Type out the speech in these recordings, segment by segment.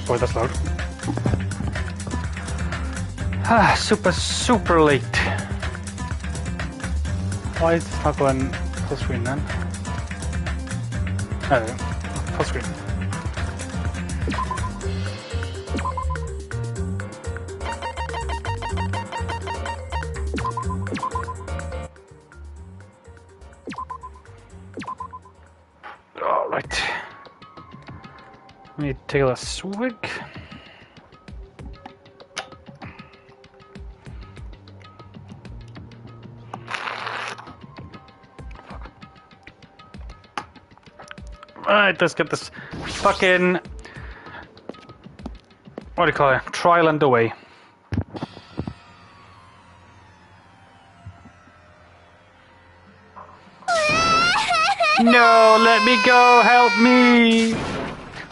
Boy, that's loud. Ah, super late. Why is this not going full screen then? Oh, full screen. Alright. Let me take a swig. Alright, let's get this fucking... What do you call it? Trial underway. No, let me go, help me!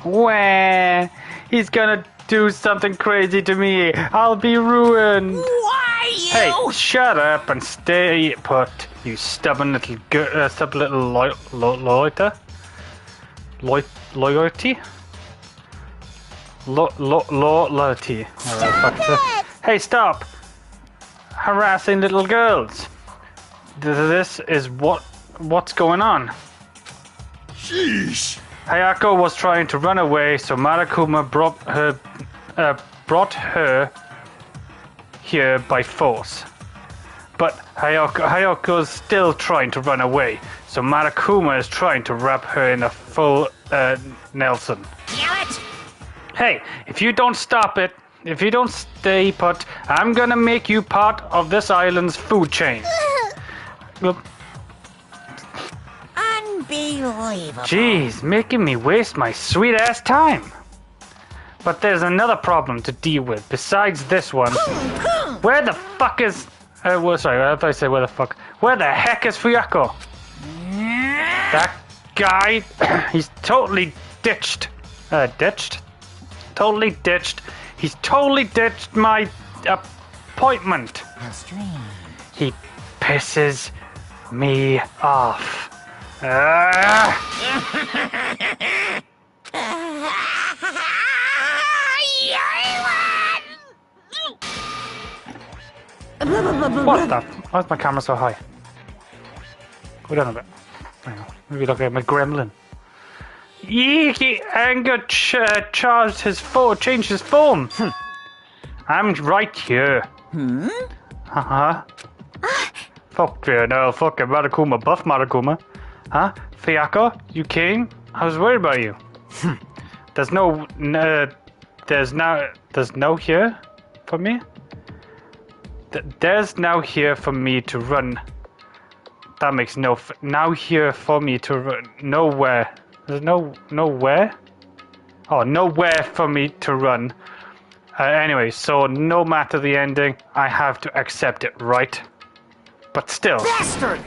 Wah! He's gonna do something crazy to me. I'll be ruined. Why you? Hey, shut up and stay put, you stubborn little loiter. Loyalty? Loyalty. Hey, stop! Harassing little girls. This is what's going on. Sheesh. Hayako was trying to run away, so Marakuma brought her here by force. But Hayako's still trying to run away, so Marakuma is trying to wrap her in a full Nelson. Damn it! Hey, if you don't stop it, if you don't stay put, I'm gonna make you part of this island's food chain. Unbelievable. Jeez, making me waste my sweet ass time. But there's another problem to deal with besides this one. Where the fuck is... well, sorry, I thought I said where the fuck. Where the heck is Fuyako? That guy, he's totally ditched. Totally ditched. He's totally ditched my appointment. How strange. He pisses me off. What the? Why is my camera so high? Go down a bit. Hang on. Maybe look at my gremlin. Yeeky! Anger changed his form. I'm right here. Uh-huh. Fuck yeah, no, fucking Marakuma, buff Marakuma. Huh? Fuyako, you came? I was worried about you. There's no here for me? There's now here for me to run. That makes no now here for me to run. Nowhere. There's nowhere? Oh, nowhere for me to run. Anyway, so no matter the ending, I have to accept it, right? But still. Bastard!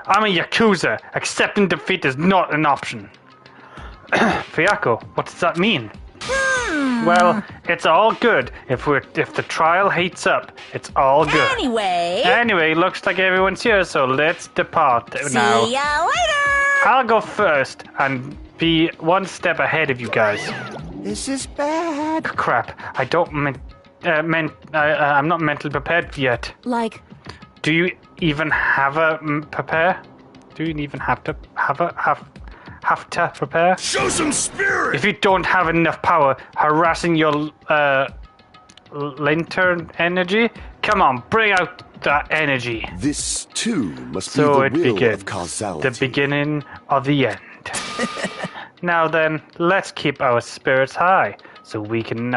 I'm a Yakuza. Accepting defeat is not an option. Fuyako, what does that mean? Well, it's all good. If the trial heats up, it's all good. Anyway, looks like everyone's here, so let's depart now. See ya later! I'll go first and be one step ahead of you guys. This is bad. Crap, I don't I'm not mentally prepared yet. Like, do you even have a prepare? Do you even have to have to prepare? Show some spirit! If you don't have enough power harassing your lantern energy, come on, bring out that energy. This too must So be it the will begins. of causality. The beginning of the end. Now then, let's keep our spirits high, so we can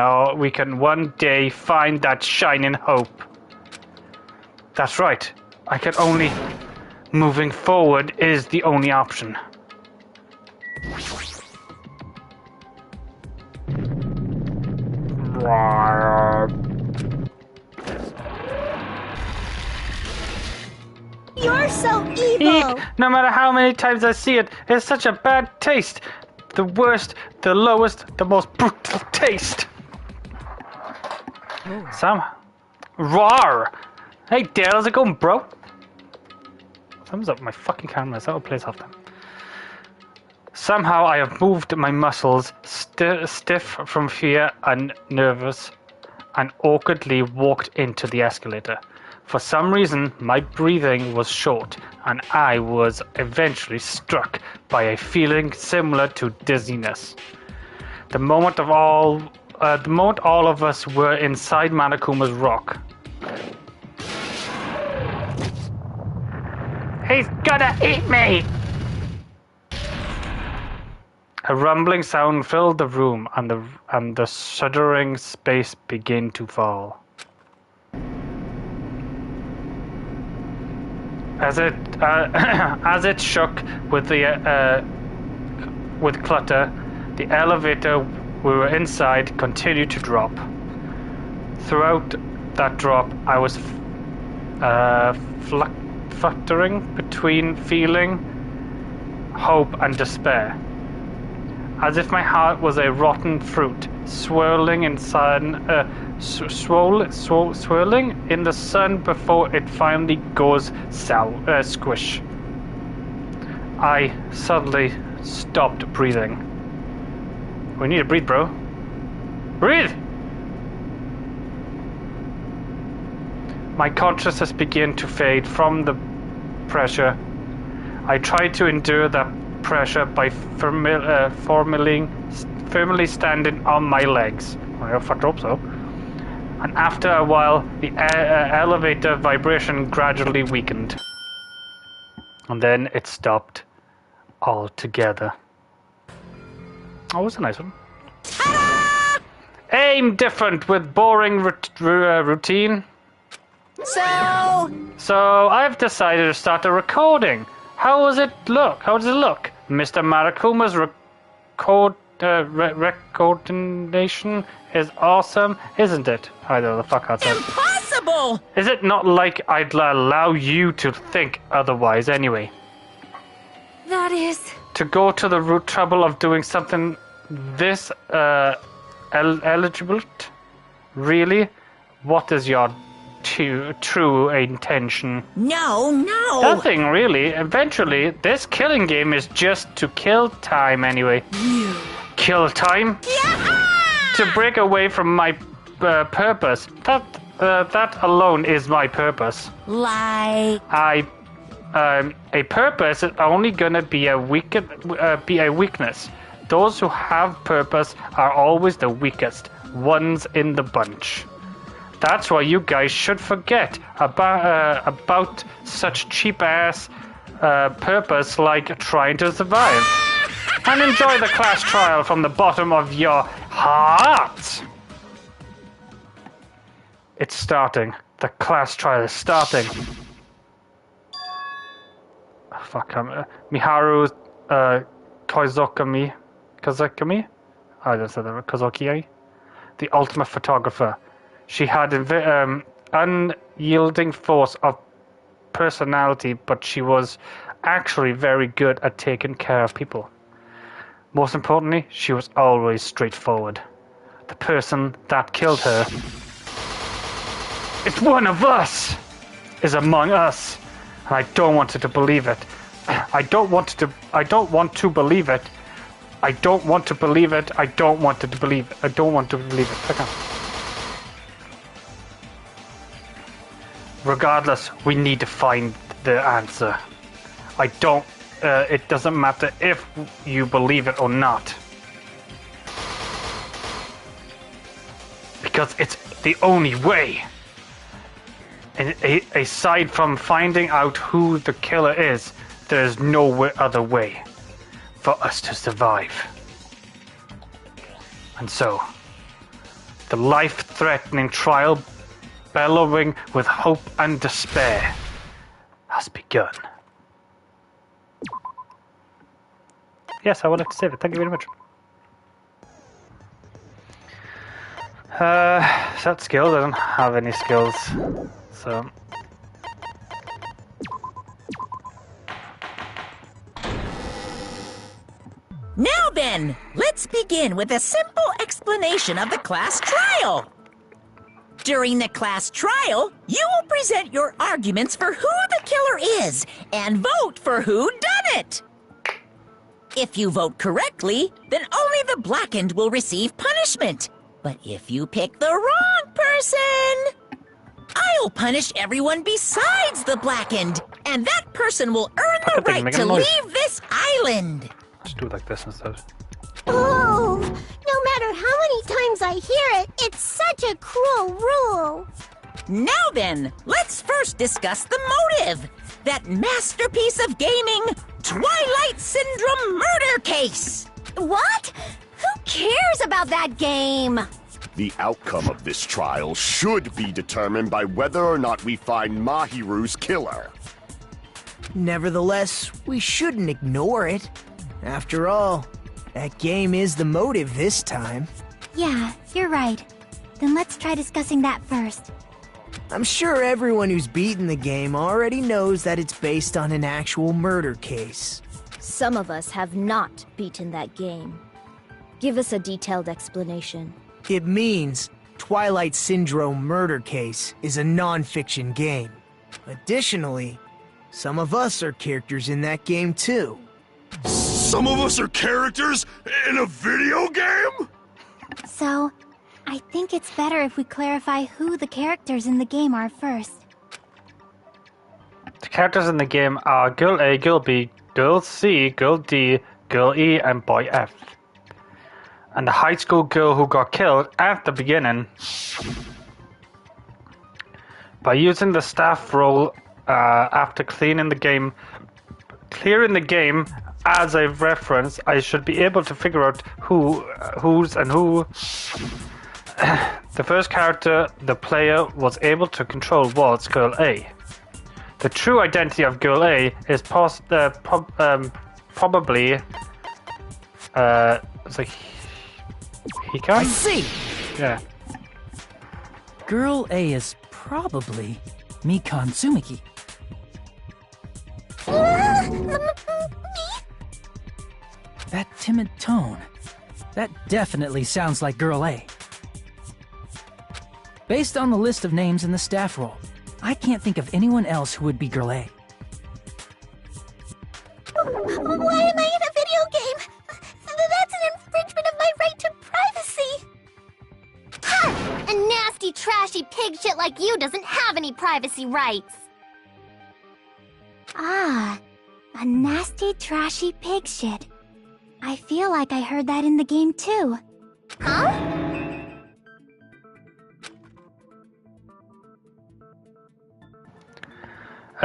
one day find that shining hope. That's right. I can only... Moving forward is the only option. you're so evil! Eek! No matter how many times I see it, it's such a bad taste. The worst, the lowest, the most brutal taste. Sam? Roar! Hey Dale, how's it going, bro? Thumbs up my fucking camera, so I'll play off them. Somehow I have moved my muscles, stiff from fear and nervous, and awkwardly walked into the escalator. For some reason, my breathing was short, and I was eventually struck by a feeling similar to dizziness. The moment all of us were inside Manakuma's rock. He's gonna eat me! A rumbling sound filled the room, and the shuddering space began to fall. As it shook with clutter, the elevator we were inside continued to drop. Throughout that drop, I was fluttering between feeling, hope, and despair. As if my heart was a rotten fruit, swirling in the sun before it finally goes squish. I suddenly stopped breathing. We need to breathe, bro. Breathe! My consciousness began to fade from the pressure. I tried to endure that pressure by firmly standing on my legs. I fucking hope so. And after a while, the elevator vibration gradually weakened. And then it stopped altogether. Oh, it was a nice one. Ta-da! Aim different with boring routine. So I've decided to start a recording. How does it look? Mr. Marakuma's recordation is awesome, isn't it? I don't know the fuck outside. Impossible! Is it not like I'd allow you to think otherwise anyway? That is... To go to the root trouble of doing something this eligible? Really? What is your true intention? No. Nothing really. Eventually, this killing game is just to kill time anyway. You. Kill time? Yeah! To break away from my purpose. That alone is my purpose. Like... A purpose is only gonna be a weakness. Those who have purpose are always the weakest ones in the bunch. That's why you guys should forget about such cheap-ass purpose like trying to survive. And enjoy the class trial from the bottom of your heart. It's starting. The class trial is starting. Miharu Kozokami? I just said that. Kozoki? The ultimate photographer. She had unyielding force of personality, but she was actually very good at taking care of people. Most importantly, she was always straightforward. The person that killed her, it's one of us, is among us, and I don't want to believe it. I don't want to believe it. Okay. Regardless, we need to find the answer. It doesn't matter if you believe it or not. Because it's the only way. And aside from finding out who the killer is, there's no other way for us to survive. And so, the life-threatening trial, bellowing with hope and despair, has begun. Yes, I would like to save it. Thank you very much. Set skills. I don't have any skills, so. Now then, let's begin with a simple explanation of the class trial. During the class trial, you will present your arguments for who the killer is and vote for who done it. If you vote correctly, then only the blackened will receive punishment. But if you pick the wrong person, I'll punish everyone besides the blackened, and that person will earn the Fucking thing, right make a to noise. leave this island. Just do it like this instead. Oh, no matter how many times I hear it, it's such a cruel rule. Now then, let's first discuss the motive. That masterpiece of gaming, Twilight Syndrome murder case. What? Who cares about that game? The outcome of this trial should be determined by whether or not we find Mahiru's killer. Nevertheless, we shouldn't ignore it. After all, that game is the motive this time. Yeah, you're right. Then let's try discussing that first. I'm sure everyone who's beaten the game already knows that it's based on an actual murder case. Some of us have not beaten that game. Give us a detailed explanation. It means Twilight Syndrome Murder Case is a non-fiction game. Additionally, some of us are characters in that game too. Some of us are characters in a video game? So, I think it's better if we clarify who the characters in the game are first. The characters in the game are Girl A, Girl B, Girl C, Girl D, Girl E, and Boy F. And the high school girl who got killed at the beginning by using the staff role after clearing the game as a reference. I should be able to figure out who's and who. The first character the player was able to control was Girl A. The true identity of Girl A is probably it's like Hika? I see! Yeah. Girl A is probably Mikan Tsumiki. That timid tone. That definitely sounds like Girl A. Based on the list of names in the staff roll, I can't think of anyone else who would be Girl A. Why am I in a video game? That's an infringement of my right to privacy. Ha! A nasty, trashy pig shit like you doesn't have any privacy rights. Ah, a nasty, trashy pig shit. I feel like I heard that in the game too. Huh?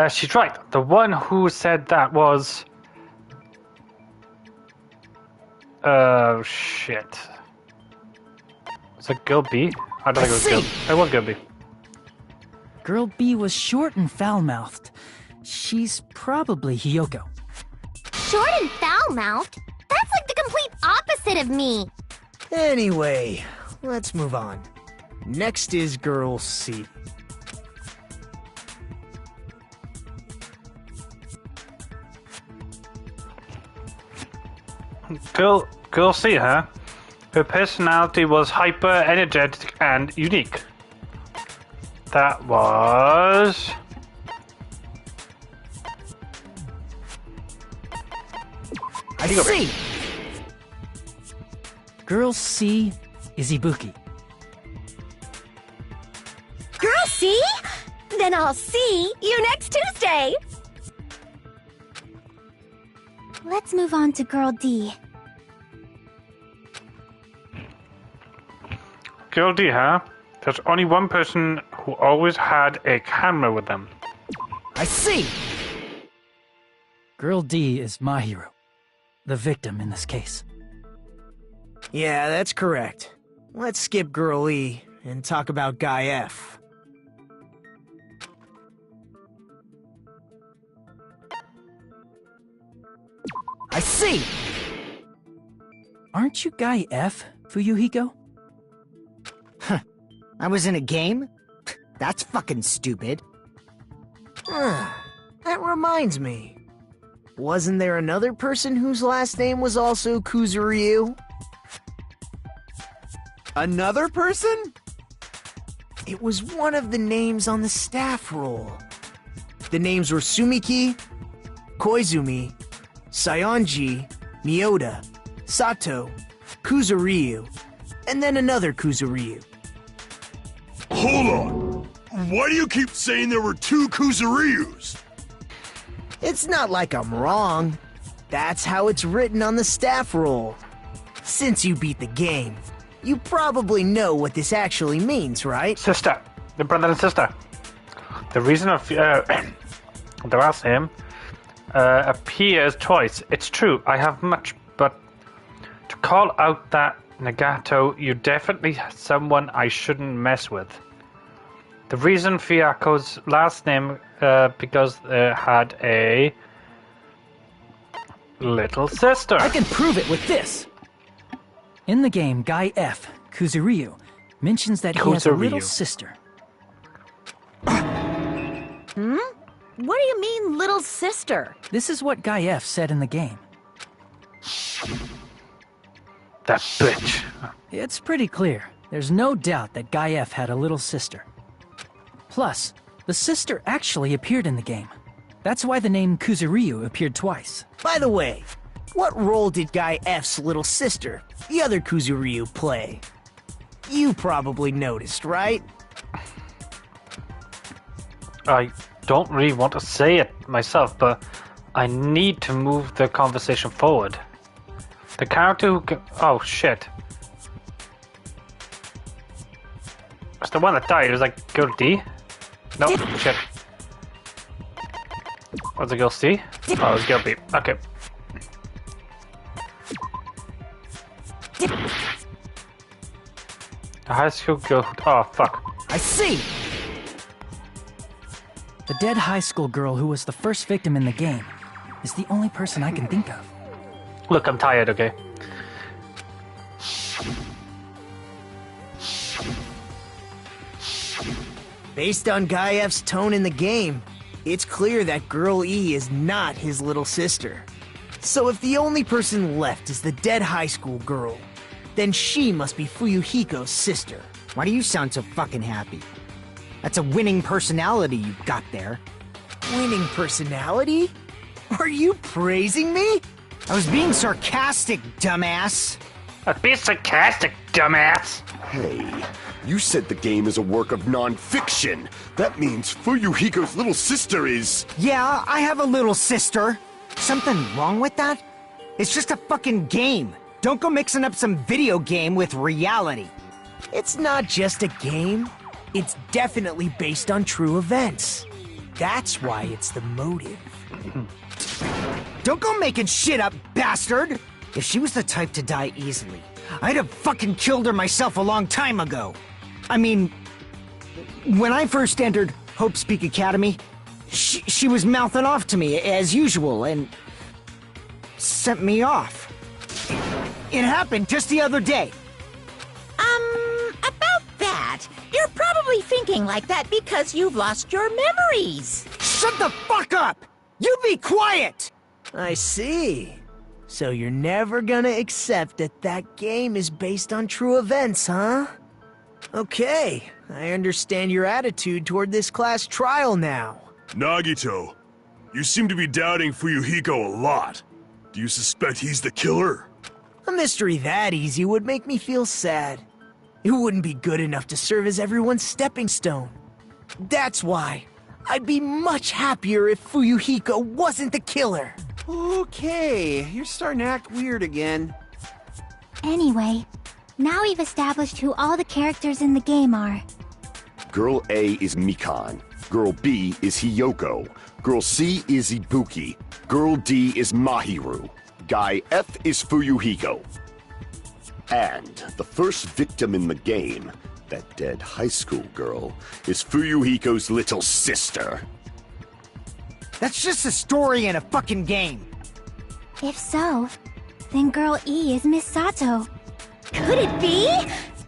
She's right. The one who said that was... Oh, shit. Was it Girl B? I don't think it was Girl... It was Girl B. Girl B was short and foul-mouthed. She's probably Hiyoko. Short and foul-mouthed? That's like the complete opposite of me. Anyway, let's move on. Next is Girl C. Girl C, huh? Her personality was hyper energetic and unique. That was... I see! Girl C is Ibuki. Girl C? Then I'll see you next Tuesday! Let's move on to Girl D. Girl D, huh? There's only one person who always had a camera with them. I see! Girl D is Mahiru, the victim in this case. Yeah, that's correct. Let's skip Girl E and talk about Guy F. I see! Aren't you Guy F, Fuyuhiko? I was in a game? That's fucking stupid. That reminds me. Wasn't there another person whose last name was also Kuzuryu? Another person? It was one of the names on the staff roll. The names were Sumiki, Koizumi, Sayonji, Miyota, Sato, Kuzuryu, and then another Kuzuryu. Hold on! Why do you keep saying there were 2 Kuzuryus? It's not like I'm wrong. That's how it's written on the staff roll. Since you beat the game, you probably know what this actually means, right? Sister. The brother and sister. The reason of the last name appears twice. It's true, I have much, but to call out that Nagato, you definitely someone I shouldn't mess with. The reason Fiako's last name, because they had a little sister. I can prove it with this. In the game, Guy F, Kuzuryu, mentions that he has a little sister. What do you mean, little sister? This is what Guy F said in the game. That bitch. It's pretty clear. There's no doubt that Guy F had a little sister. Plus, the sister actually appeared in the game. That's why the name Kuzuryu appeared twice. By the way, what role did Guy F's little sister, the other Kuzuryu, play? You probably noticed, right? I don't really want to say it myself, but I need to move the conversation forward. The character who... Oh, shit. It's the one that died. It was like girl D? No, shit. Was it girl C? Oh, it was girl B. Okay. The high school girl... Oh, fuck. I see! The dead high school girl who was the first victim in the game is the only person I can think of. Look, I'm tired, okay? Based on Guy F's tone in the game, it's clear that Girl E is not his little sister. So if the only person left is the dead high school girl, then she must be Fuyuhiko's sister. Why do you sound so fucking happy? That's a winning personality you've got there. Winning personality? Are you praising me? I was being sarcastic, dumbass. Be sarcastic, dumbass. Hey, you said the game is a work of non-fiction. That means Fuyuhiko's little sister is... Yeah, I have a little sister. Something wrong with that? It's just a fucking game. Don't go mixing up some video game with reality. It's not just a game. It's definitely based on true events. That's why it's the motive. Don't go making shit up, bastard! If she was the type to die easily, I'd have fucking killed her myself a long time ago. I mean, when I first entered Hope's Peak Academy, she was mouthing off to me as usual and sent me off. It happened just the other day. About that, you're probably thinking like that because you've lost your memories. Shut the fuck up! You be quiet! I see. So you're never gonna accept that that game is based on true events, huh? Okay, I understand your attitude toward this class trial now. Nagito, you seem to be doubting Fuyuhiko a lot. Do you suspect he's the killer? A mystery that easy would make me feel sad. It wouldn't be good enough to serve as everyone's stepping stone. That's why I'd be much happier if Fuyuhiko wasn't the killer. Okay, you're starting to act weird again. Anyway, now we've established who all the characters in the game are. Girl A is Mikan. Girl B is Hiyoko. Girl C is Ibuki. Girl D is Mahiru. Guy F is Fuyuhiko. And the first victim in the game, that dead high school girl, is Fuyuhiko's little sister. That's just a story in a fucking game. If so, then Girl E is Miss Sato. Could it be?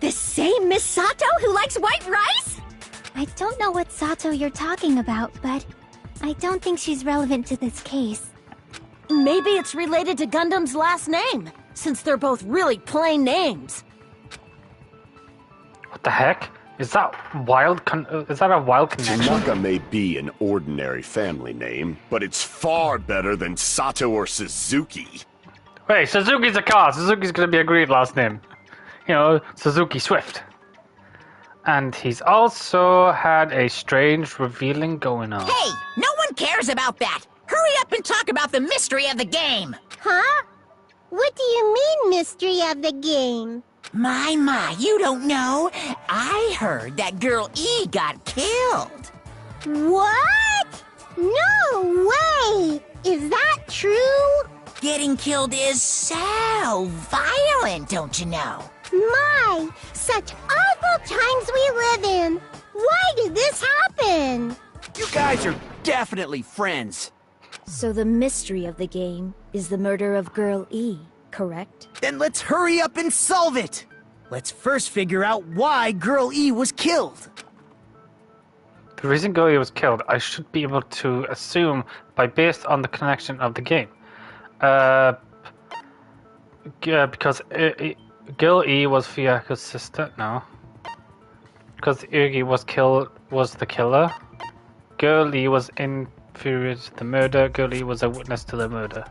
The same Miss Sato who likes white rice? I don't know what Sato you're talking about, but I don't think she's relevant to this case. Maybe it's related to Gundam's last name, since they're both really plain names. What the heck? Is that is that a wild connection? Tanaka may be an ordinary family name, but it's far better than Sato or Suzuki. Wait, Suzuki's a car. Suzuki's gonna be a great last name. You know, Suzuki Swift. And he's also had a strange revealing going on. Hey, no one cares about that. Hurry up and talk about the mystery of the game. Huh? What do you mean, mystery of the game? My, you don't know. I heard that Girl E got killed. What? No way! Is that true? Getting killed is so violent, don't you know? My, such awful times we live in. Why did this happen? You guys are definitely friends. So the mystery of the game is the murder of Girl E, correct? Then let's hurry up and solve it! Let's first figure out why Girl E was killed. The reason Girl E was killed, I should be able to assume based on the connection of the game. Because Girl E was Fuyuko's sister. No. Because Yugi was the killer. Girl E was inferior to the murder. Girl E was a witness to the murder.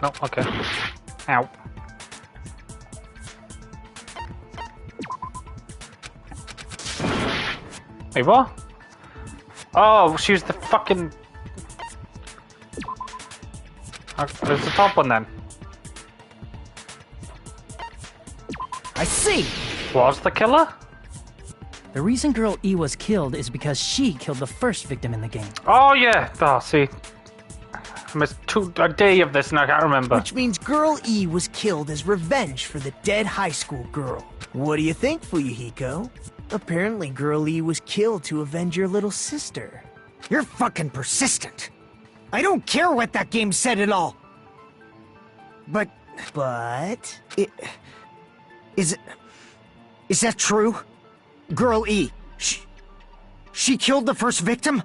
No, okay. Ow. Wait, what? Oh, she was the fucking... There's the top one then. I see! Was the killer? The reason Girl E was killed is because she killed the first victim in the game. Oh yeah! Oh, see. I missed a day of this and I can't remember. Which means Girl E was killed as revenge for the dead high school girl. What do you think, Fuyuhiko? Apparently Girl E was killed to avenge your little sister. You're fucking persistent. I don't care what that game said at all. But... Is that true? Girl E, she killed the first victim?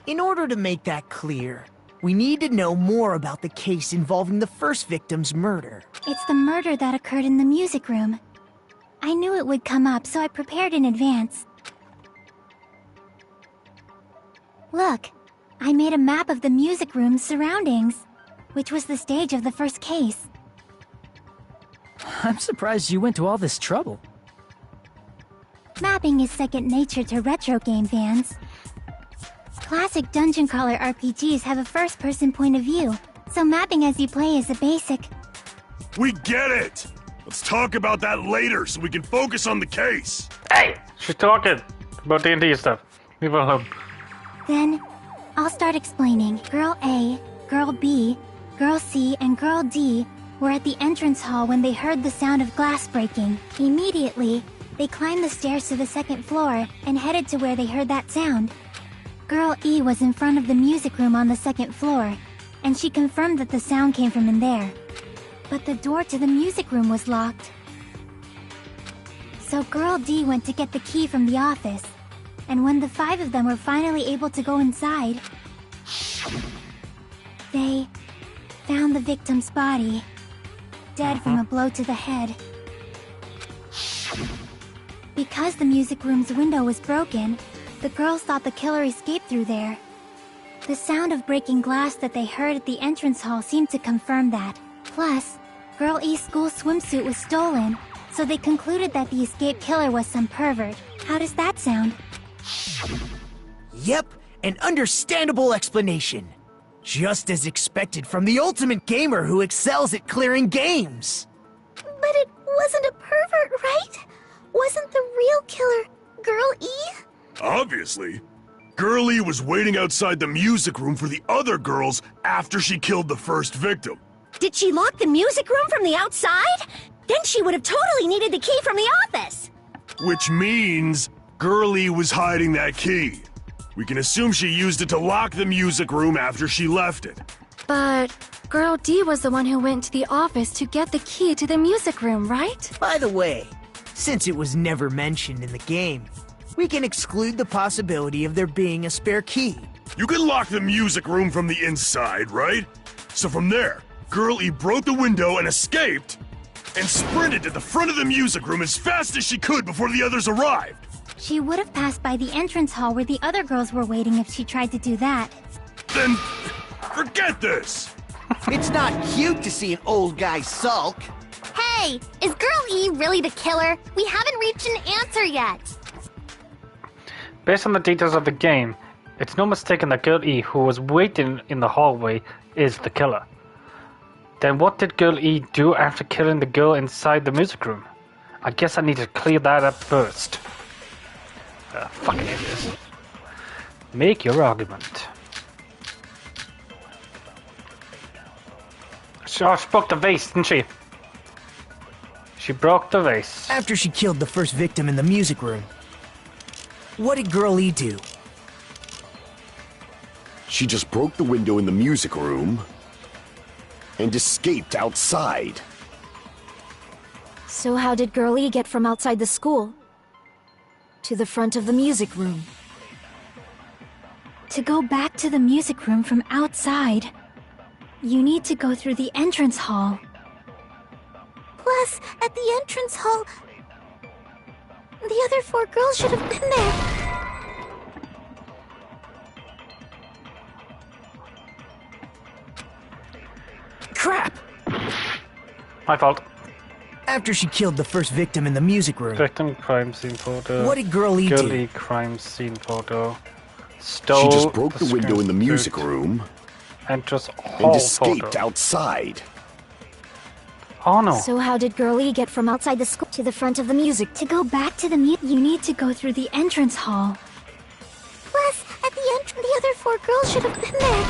In order to make that clear, we need to know more about the case involving the first victim's murder. It's the murder that occurred in the music room. I knew it would come up, so I prepared in advance. Look, I made a map of the music room's surroundings, which was the stage of the first case. I'm surprised you went to all this trouble. Mapping is second nature to retro game fans. Classic dungeon crawler RPGs have a first-person point of view, so mapping as you play is a basic. We get it! Let's talk about that later so we can focus on the case. Hey! She's talking about D&D stuff. Leave her alone. Then, I'll start explaining. Girl A, Girl B, Girl C, and Girl D were at the entrance hall when they heard the sound of glass breaking. Immediately, they climbed the stairs to the second floor and headed to where they heard that sound. Girl E was in front of the music room on the second floor, and she confirmed that the sound came from in there. But the door to the music room was locked. So Girl D went to get the key from the office, and when the 5 of them were finally able to go inside, they found the victim's body, dead from a blow to the head. Because the music room's window was broken, the girls thought the killer escaped through there. The sound of breaking glass that they heard at the entrance hall seemed to confirm that. Plus, Girl E's school swimsuit was stolen, so they concluded that the escaped killer was some pervert. How does that sound? Yep, an understandable explanation. Just as expected from the ultimate gamer who excels at clearing games. But it wasn't a pervert, right? Wasn't the real killer Girl E? Obviously. Girl E was waiting outside the music room for the other girls after she killed the first victim. Did she lock the music room from the outside? Then she would have totally needed the key from the office. Which means Girl E was hiding that key. We can assume she used it to lock the music room after she left it. But Girl D was the one who went to the office to get the key to the music room, right? By the way, since it was never mentioned in the game, we can exclude the possibility of there being a spare key. You can lock the music room from the inside, right? So from there, Girl E broke the window and escaped, and sprinted to the front of the music room as fast as she could before the others arrived. She would have passed by the entrance hall where the other girls were waiting if she tried to do that. then forget this. It's not cute to see an old guy sulk. Hey, is Girl E really the killer? We haven't reached an answer yet. Based on the details of the game, it's no mistaken that Girl E, who was waiting in the hallway, is the killer. Then what did Girl E do after killing the girl inside the music room? I guess I need to clear that up first. Fucking idiots. Make your argument. She broke the vase, didn't she? She broke the vase. After she killed the first victim in the music room, what did Girl E do? She just broke the window in the music room and escaped outside. So how did Girl E get from outside the school to the front of the music room? To go back to the music room from outside, you need to go through the entrance hall. Plus, at the entrance hall, the other 4 girls should have been there. Crap! My fault. After she killed the first victim in the music room, Victim crime scene photo. what did Girl E Girl do? E crime scene photo. Stole She just broke the window in the music room room and just and hall escaped photo. outside. Oh no. So how did Girl E get from outside the school to the front of the music? To go back to the you need to go through the entrance hall. Plus, at the entrance, the other 4 girls should have been there.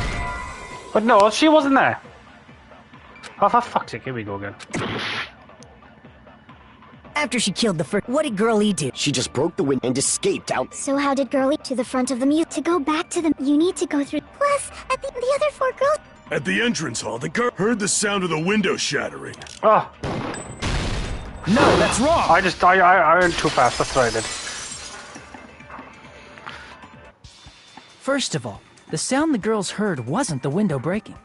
But no, she wasn't there. Oh, for fuck's sake, here we go again. After she killed the first, what did Girl E do? She just broke the window and escaped out. So how did Girl E to the front of the music? To go back to the you need to go through. Plus, at the other 4 girls. At the entrance hall, the girl heard the sound of the window shattering. Oh, No, that's wrong! I went too fast, that's what I did. First of all, the sound the girls heard wasn't the window breaking.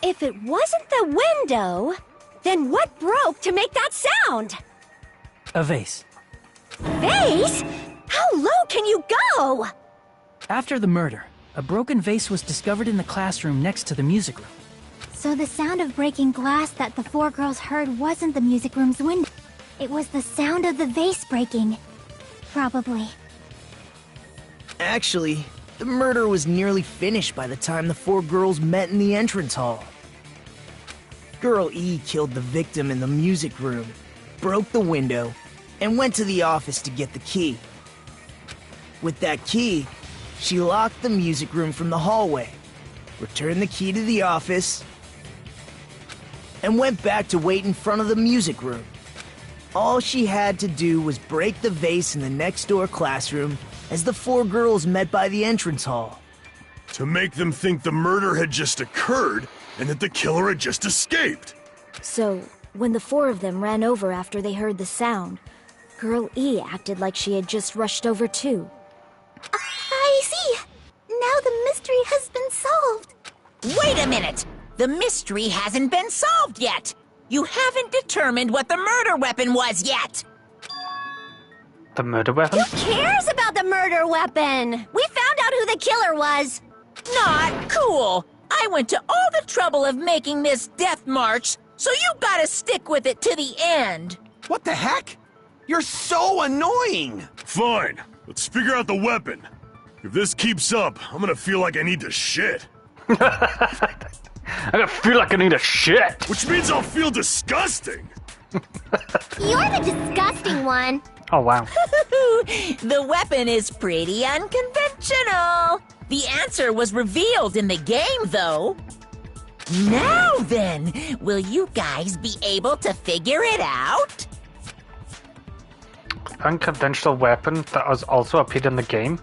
If it wasn't the window, then what broke to make that sound? A vase. Vase? How low can you go? After the murder, a broken vase was discovered in the classroom next to the music room. So the sound of breaking glass that the 4 girls heard wasn't the music room's window. It was the sound of the vase breaking. Probably. Actually, the murder was nearly finished by the time the 4 girls met in the entrance hall. Girl E killed the victim in the music room, broke the window, and went to the office to get the key. With that key, she locked the music room from the hallway, returned the key to the office, and went back to wait in front of the music room. All she had to do was break the vase in the next door classroom as the 4 girls met by the entrance hall. To make them think the murder had just occurred and that the killer had just escaped. So, when the 4 of them ran over after they heard the sound, Girl E acted like she had just rushed over too. I see. Now the mystery has been solved. Wait a minute! The mystery hasn't been solved yet! You haven't determined what the murder weapon was yet! The murder weapon? Who cares about the murder weapon? We found out who the killer was. Not cool! I went to all the trouble of making this death march, so you gotta stick with it to the end! What the heck? You're so annoying! Fine, let's figure out the weapon. If this keeps up, I'm gonna feel like I need to shit. I feel like I need a shit! Which means I'll feel disgusting! You're the disgusting one. Oh wow. The weapon is pretty unconventional! The answer was revealed in the game, though. Now then, will you guys be able to figure it out? Unconventional weapon that was also appeared in the game.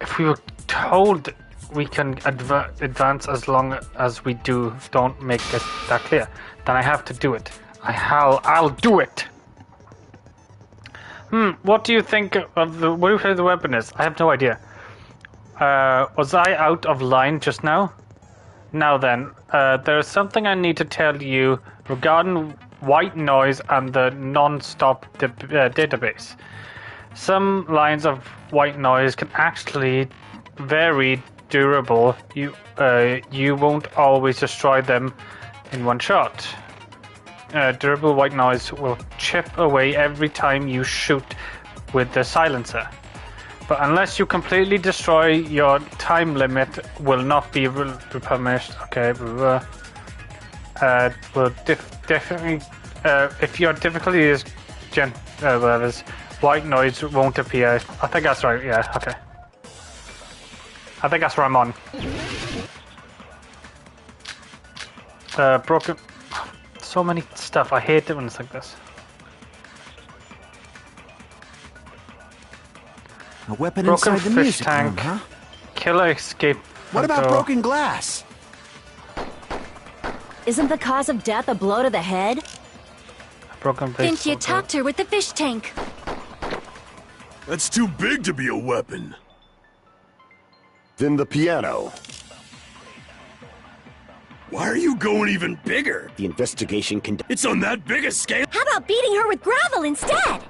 If we were told we can advance as long as we don't make it that clear, then I have to do it. I'll do it. What do you think of what do you think the weapon is? I have no idea. Was I out of line just now? Now then, there is something I need to tell you regarding white noise and the non-stop database. Some lines of white noise can actually vary durable, you won't always destroy them in one shot. Durable white noise will chip away every time you shoot with the silencer. But unless you completely destroy, your time limit will not be replenished. Okay, will definitely. If your difficulty is white noise won't appear. I think that's right. Yeah. Okay. I think that's where I'm on. Broken. So many stuff. I hate it when it's like this. A weapon Broken inside the fish music tank. room, huh? Killer escape. What about door. broken glass? Isn't the cause of death a blow to the head? Broken Then baseball she attacked her with the fish tank. That's too big to be a weapon. Then the piano. Why are you going even bigger? The investigation can... It's on that big a scale? How about beating her with gravel instead?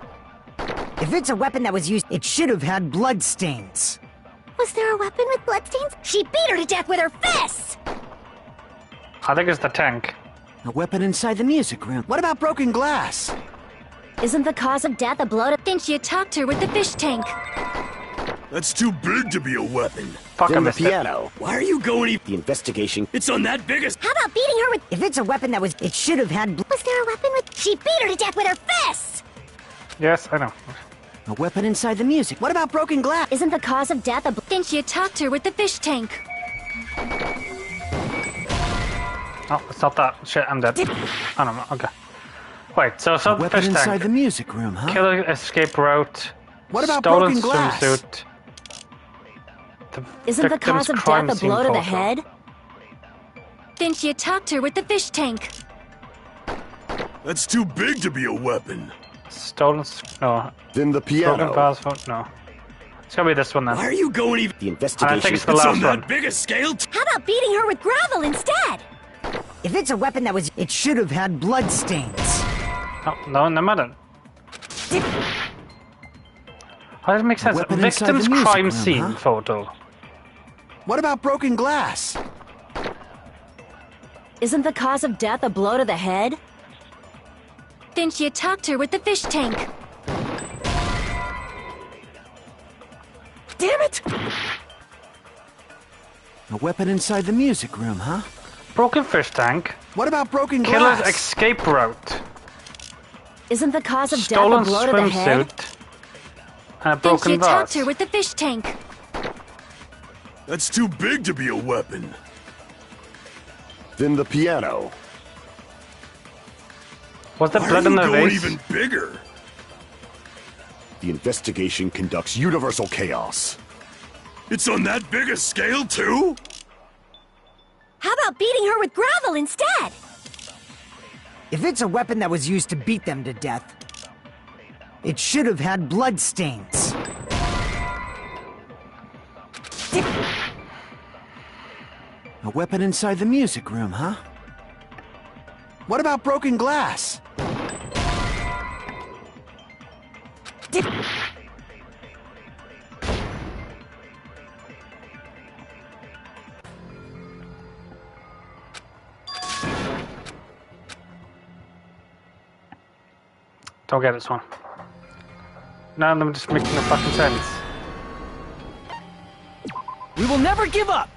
If it's a weapon that was used, it should have had blood stains. Was there a weapon with bloodstains? She beat her to death with her fists! I think it's the tank. A weapon inside the music room. What about broken glass? Isn't the cause of death a blow to... Then she attacked her with the fish tank. That's too big to be a weapon. Fuck, I Then the missed it. piano. Why are you going even... The investigation... It's on that big a... How about beating her with... If it's a weapon that was, it should have had. Was there a weapon with... She beat her to death with her fists! Yes, I know. A weapon inside the music. What about broken glass? Isn't the cause of death a... Then she attacked her with the fish tank. Oh, it's not that. Shit, I'm dead. I don't know. Okay. Wait, so A the weapon fish inside tank. the music room, huh? Killer escape route. What about stolen broken glass? swimsuit. The Isn't the victim's cause of crime death a scene blow to the photo. head? Then she attacked her with the fish tank. That's too big to be a weapon. Stolen. No. Then the Broken piano. vase phone. No. It's gonna be this one then. Why are you going even... The And I investigation... think it's the It's last on one. that big a scale? How about beating her with gravel instead? If it's a weapon that was, it should have had blood stains. Oh, no, no matter. How does it make sense? weapon inside the Victim's music crime room, scene huh? photo. What about broken glass? Isn't the cause of death a blow to the head? Then she attacked her with the fish tank. Damn it! A weapon inside the music room, huh? Broken fish tank. What about broken Killer's glass? escape route. Isn't the cause of death Stolen a blow to the head? swimsuit. And a Then she broken attacked vase. her with the fish tank. That's too big to be a weapon. Then the piano. Was there Why blood are in you the going vase? even bigger? The investigation conducts universal chaos. It's on that big a scale too? How about beating her with gravel instead? If it's a weapon that was used to beat them to death, it should have had blood stains. A weapon inside the music room, huh? What about broken glass? Don't get this one. None of them just making no fucking sense. We will never give up!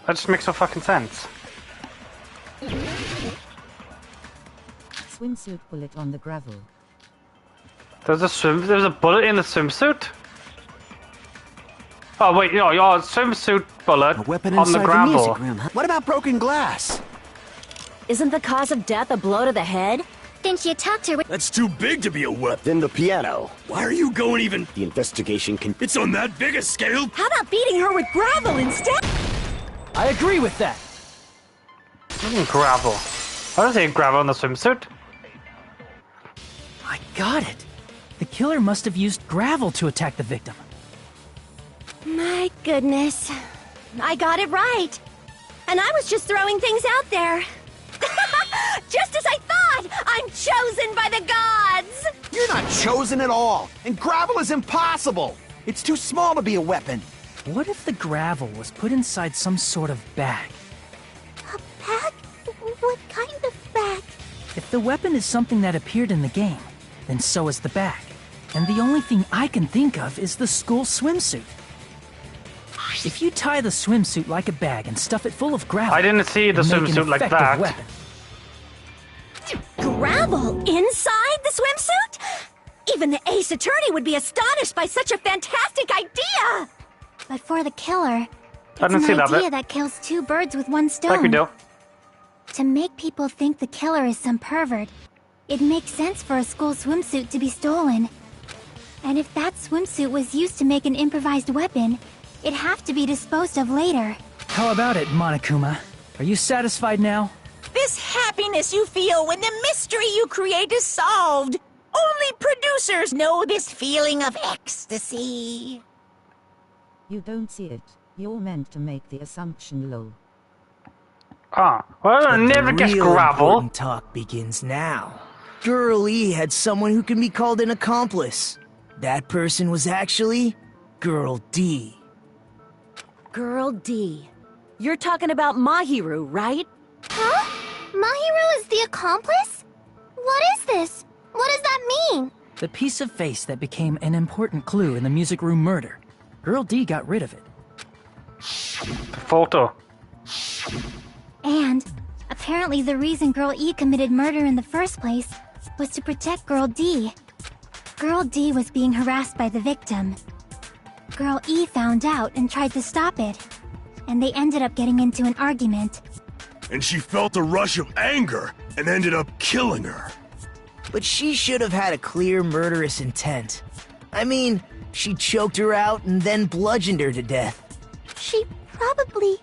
That just makes no fucking sense. Swimsuit bullet on the gravel. There's a bullet in the swimsuit? Oh wait, no, your swimsuit bullet A weapon on the inside the gravel. music room, huh? What about broken glass? Isn't the cause of death a blow to the head? Then she attacked her with... That's too big to be a weapon. Then the piano. Why are you going even... The investigation can... It's on that big a scale? How about beating her with gravel instead? I agree with that. Gravel. I don't see gravel in the swimsuit. I got it. The killer must have used gravel to attack the victim. My goodness. I got it right. And I was just throwing things out there. Just as I thought! I'm chosen by the gods! You're not chosen at all, and gravel is impossible! It's too small to be a weapon. What if the gravel was put inside some sort of bag? A bag? What kind of bag? If the weapon is something that appeared in the game, then so is the bag. And the only thing I can think of is the school swimsuit. If you tie the swimsuit like a bag and stuff it full of gravel, I didn't see the it'd make an swimsuit like effective that. weapon. Gravel inside the swimsuit? Even the ace attorney would be astonished by such a fantastic idea! But for the killer, I it's didn't see an that idea bit. that kills two birds with one stone. Like we do. To make people think the killer is some pervert, it makes sense for a school swimsuit to be stolen. And if that swimsuit was used to make an improvised weapon, it'd have to be disposed of later. How about it, Monokuma? Are you satisfied now? This happiness you feel when the mystery you create is solved. Only producers know this feeling of ecstasy. You don't see it. You're meant to make the assumption low. Ah, well, I But never the guess real gravel. important talk begins now. Girl E had someone who can be called an accomplice. That person was actually Girl D. Girl D. You're talking about Mahiru, right? Huh? Mahiru is the accomplice? What is this? What does that mean? The piece of face that became an important clue in the music room murder. Girl D got rid of it. The photo. And apparently the reason Girl E committed murder in the first place was to protect Girl D. Girl D was being harassed by the victim. Girl E found out and tried to stop it. And they ended up getting into an argument. And she felt a rush of anger and ended up killing her. But she should have had a clear murderous intent. I mean, she choked her out and then bludgeoned her to death. She probably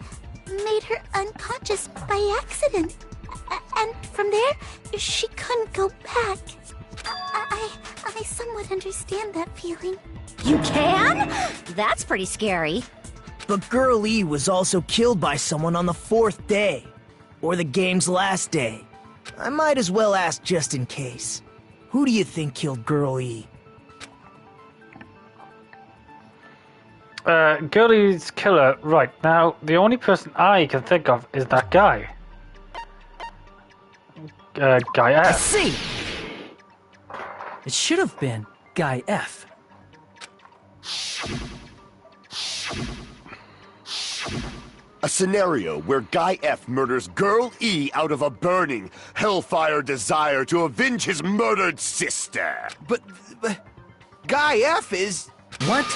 made her unconscious by accident. And from there, she couldn't go back. I somewhat understand that feeling. You can? That's pretty scary. But Girl E was also killed by someone on the 4th day. Or the game's last day. I might as well ask just in case. Who do you think killed Girl E? Girlie's killer. Right, now, the only person I can think of is that guy. Guy I F. see! It should have been Guy F. A scenario where Guy F murders Girl E out of a burning, hellfire desire to avenge his murdered sister. But Guy F is... What?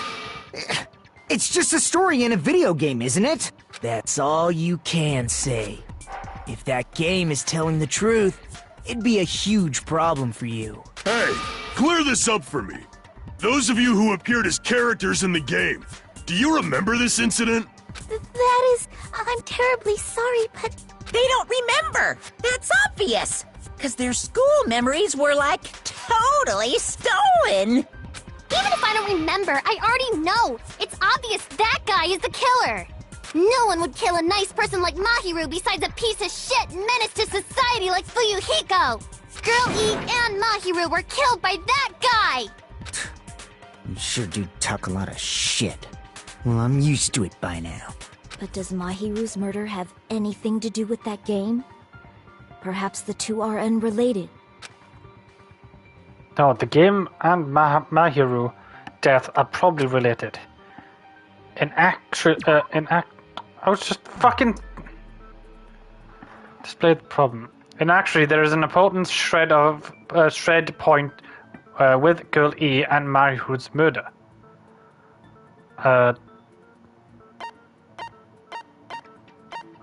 It's just a story in a video game, isn't it? That's all you can say. If that game is telling the truth, it'd be a huge problem for you. Hey, clear this up for me. Those of you who appeared as characters in the game, do you remember this incident? That is... I'm terribly sorry, but... They don't remember. That's obvious. Because their school memories were, like, totally stolen. Even if I don't remember, I already know. It's obvious that guy is the killer. No one would kill a nice person like Mahiru besides a piece of shit menace to society like Fuyuhiko. Girl E and Mahiru were killed by that guy. You sure do talk a lot of shit. Well, I'm used to it by now. But does Mahiru's murder have anything to do with that game? Perhaps the two are unrelated. No, the game and Mahiru death are probably related. I was just fucking displayed the problem. And actually, there is an important shred point with Girl E and Mahiru's murder.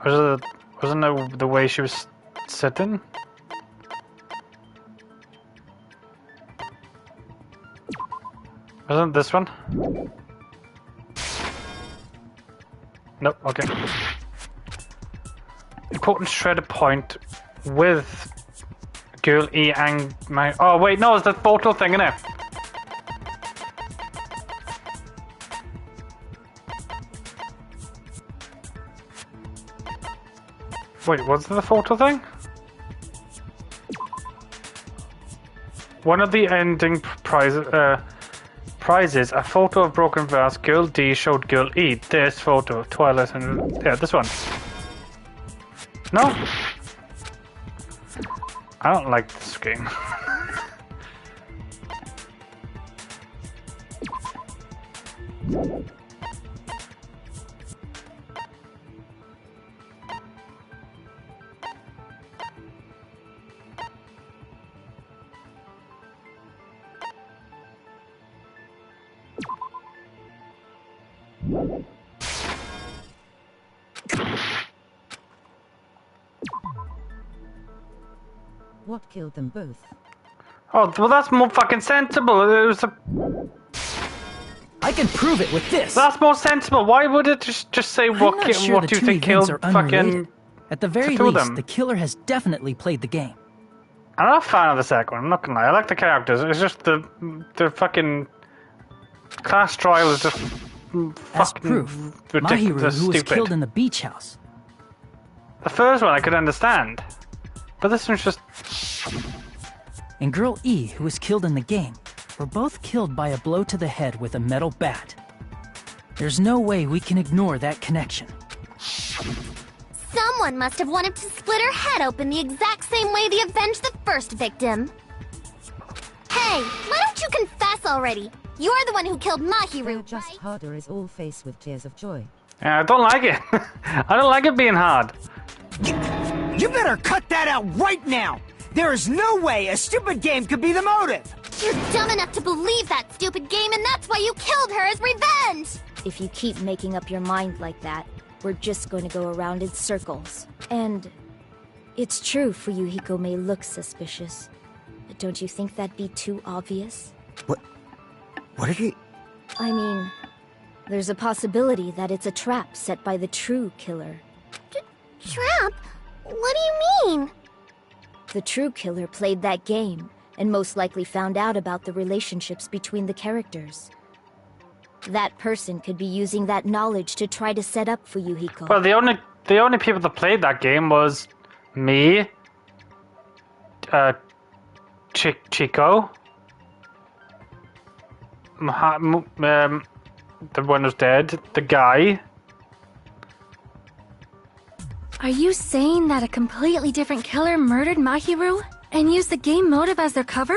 Wasn't it the way she was sitting? Wasn't this one? Nope, okay. Important shredder point with Girl E and my... Oh wait, no, it's the photo thing, innit? Wait, what's the photo thing? One of the ending Prizes, a photo of broken vase, girl D showed girl E. This photo, Twilight and... Yeah, this one. No? I don't like this game. What killed them both? Oh, well that's more fucking sensible. It was a... I can prove it with this. That's more sensible. Why would it just say I'm what, not sure what the do you two think events killed are fucking... unrelated. At the very two of least, them? the killer has definitely played the game. I'm not a fan of the second one, I'm not gonna lie. I like the characters. It's just the fucking class trial is just As fucking proof, ridiculous, Mahiru, who was stupid. killed in the beach house. The first one I could understand, but this one's just... And Girl E, who was killed in the game, were both killed by a blow to the head with a metal bat. There's no way we can ignore that connection. Someone must have wanted to split her head open the exact same way they avenged the first victim. Hey, why don't you confess already? You're the one who killed Mahiru, Just right? harder is all faced with tears of joy. Yeah, I don't like it. I don't like it being hard. You better cut that out right now! There is no way a stupid game could be the motive! You're dumb enough to believe that stupid game, and that's why you killed her as revenge! If you keep making up your mind like that, we're just going to go around in circles. And it's true Fuyuhiko may look suspicious, but don't you think that'd be too obvious? What did he... I mean, there's a possibility that it's a trap set by the true killer. Trap? What do you mean? The true killer played that game, and most likely found out about the relationships between the characters. That person could be using that knowledge to try to set up Fuyuhiko. Well, the only people that played that game was me, Chico, the one who's dead, the guy. Are you saying that a completely different killer murdered Mahiru and used the game motive as their cover?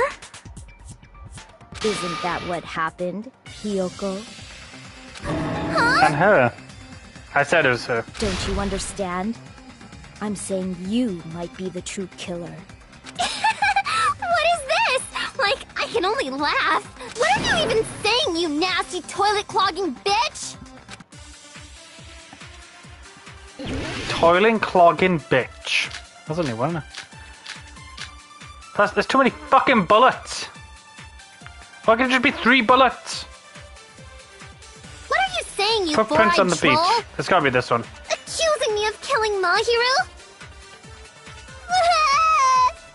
Isn't that what happened, Hiyoko? And her. I said it was her. Don't you understand? I'm saying you might be the true killer. What is this? Like, I can only laugh. What are you even saying, you nasty toilet-clogging bitch? Toiling clogging bitch. That's a new one, isn't it? Plus, there's too many fucking bullets. Why can't it just be 3 bullets? What are you saying, you Footprints on the troll? beach. It's gotta be this one. Accusing me of killing Mahiru?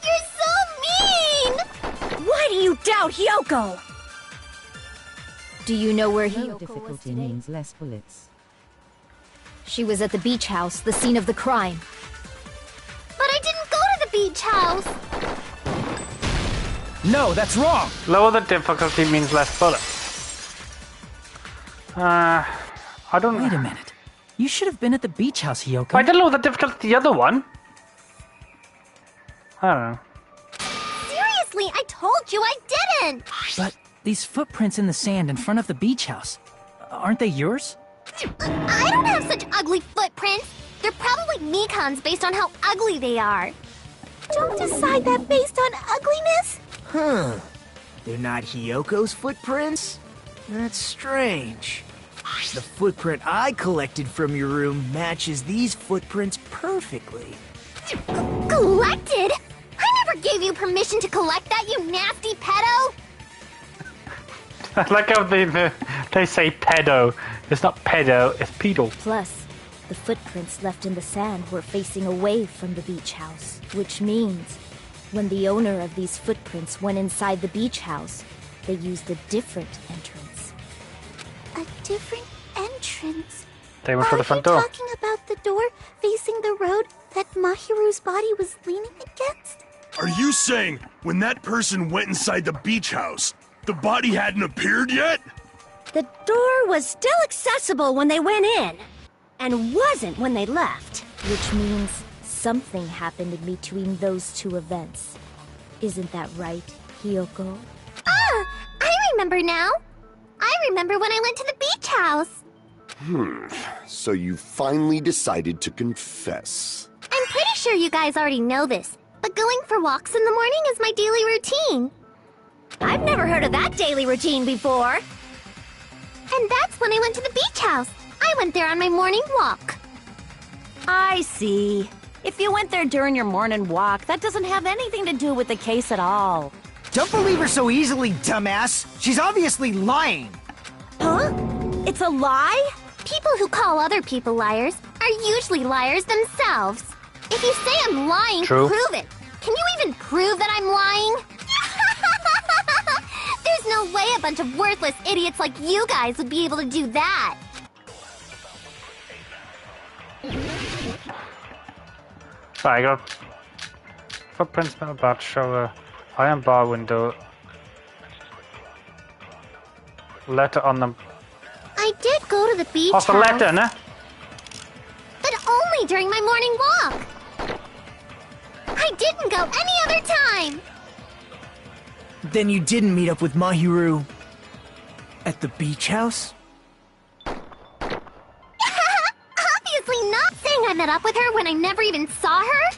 You're so mean! Why do you doubt Hiyoko? Do you know where Low Hiyoko was difficulty today? means less bullets. She was at the beach house, the scene of the crime. But I didn't go to the beach house! No, that's wrong! Lower the difficulty means less bullets. I don't... Wait a minute. You should have been at the beach house, Hiyoko. I didn't lower the difficulty the other one. I don't know. Seriously, I told you I didn't! But these footprints in the sand in front of the beach house, aren't they yours? I don't have such ugly footprints! They're probably Mikan's based on how ugly they are. Don't decide that based on ugliness! Huh. They're not Hiyoko's footprints? That's strange. The footprint I collected from your room matches these footprints perfectly. Collected? I never gave you permission to collect that, you nasty pedo! I like how they say pedo. It's not pedo, it's pedo. Plus, the footprints left in the sand were facing away from the beach house, which means when the owner of these footprints went inside the beach house, they used a different entrance. A different entrance? They went for the front door. Are you talking about the door facing the road that Mahiru's body was leaning against? Are you saying when that person went inside the beach house, The body hadn't appeared yet? The door was still accessible when they went in, and wasn't when they left. Which means something happened in between those two events. Isn't that right, Hiyoko? Ah! I remember now! I remember when I went to the beach house! So you finally decided to confess. I'm pretty sure you guys already know this, but going for walks in the morning is my daily routine. I've never heard of that daily routine before. And that's when I went to the beach house. I went there on my morning walk. I see. If you went there during your morning walk, that doesn't have anything to do with the case at all. Don't believe her so easily, dumbass. She's obviously lying. Huh? It's a lie? People who call other people liars are usually liars themselves. If you say I'm lying, True. prove it. Can you even prove that I'm lying? There's no way a bunch of worthless idiots like you guys would be able to do that. Right, I got footprints in the bat shower, iron bar window, letter on the. I did go to the beach What's the house, letter, ne? but only during my morning walk. I didn't go any other time. Then you didn't meet up with Mahiru at the beach house? Obviously not. Saying I met up with her when I never even saw her?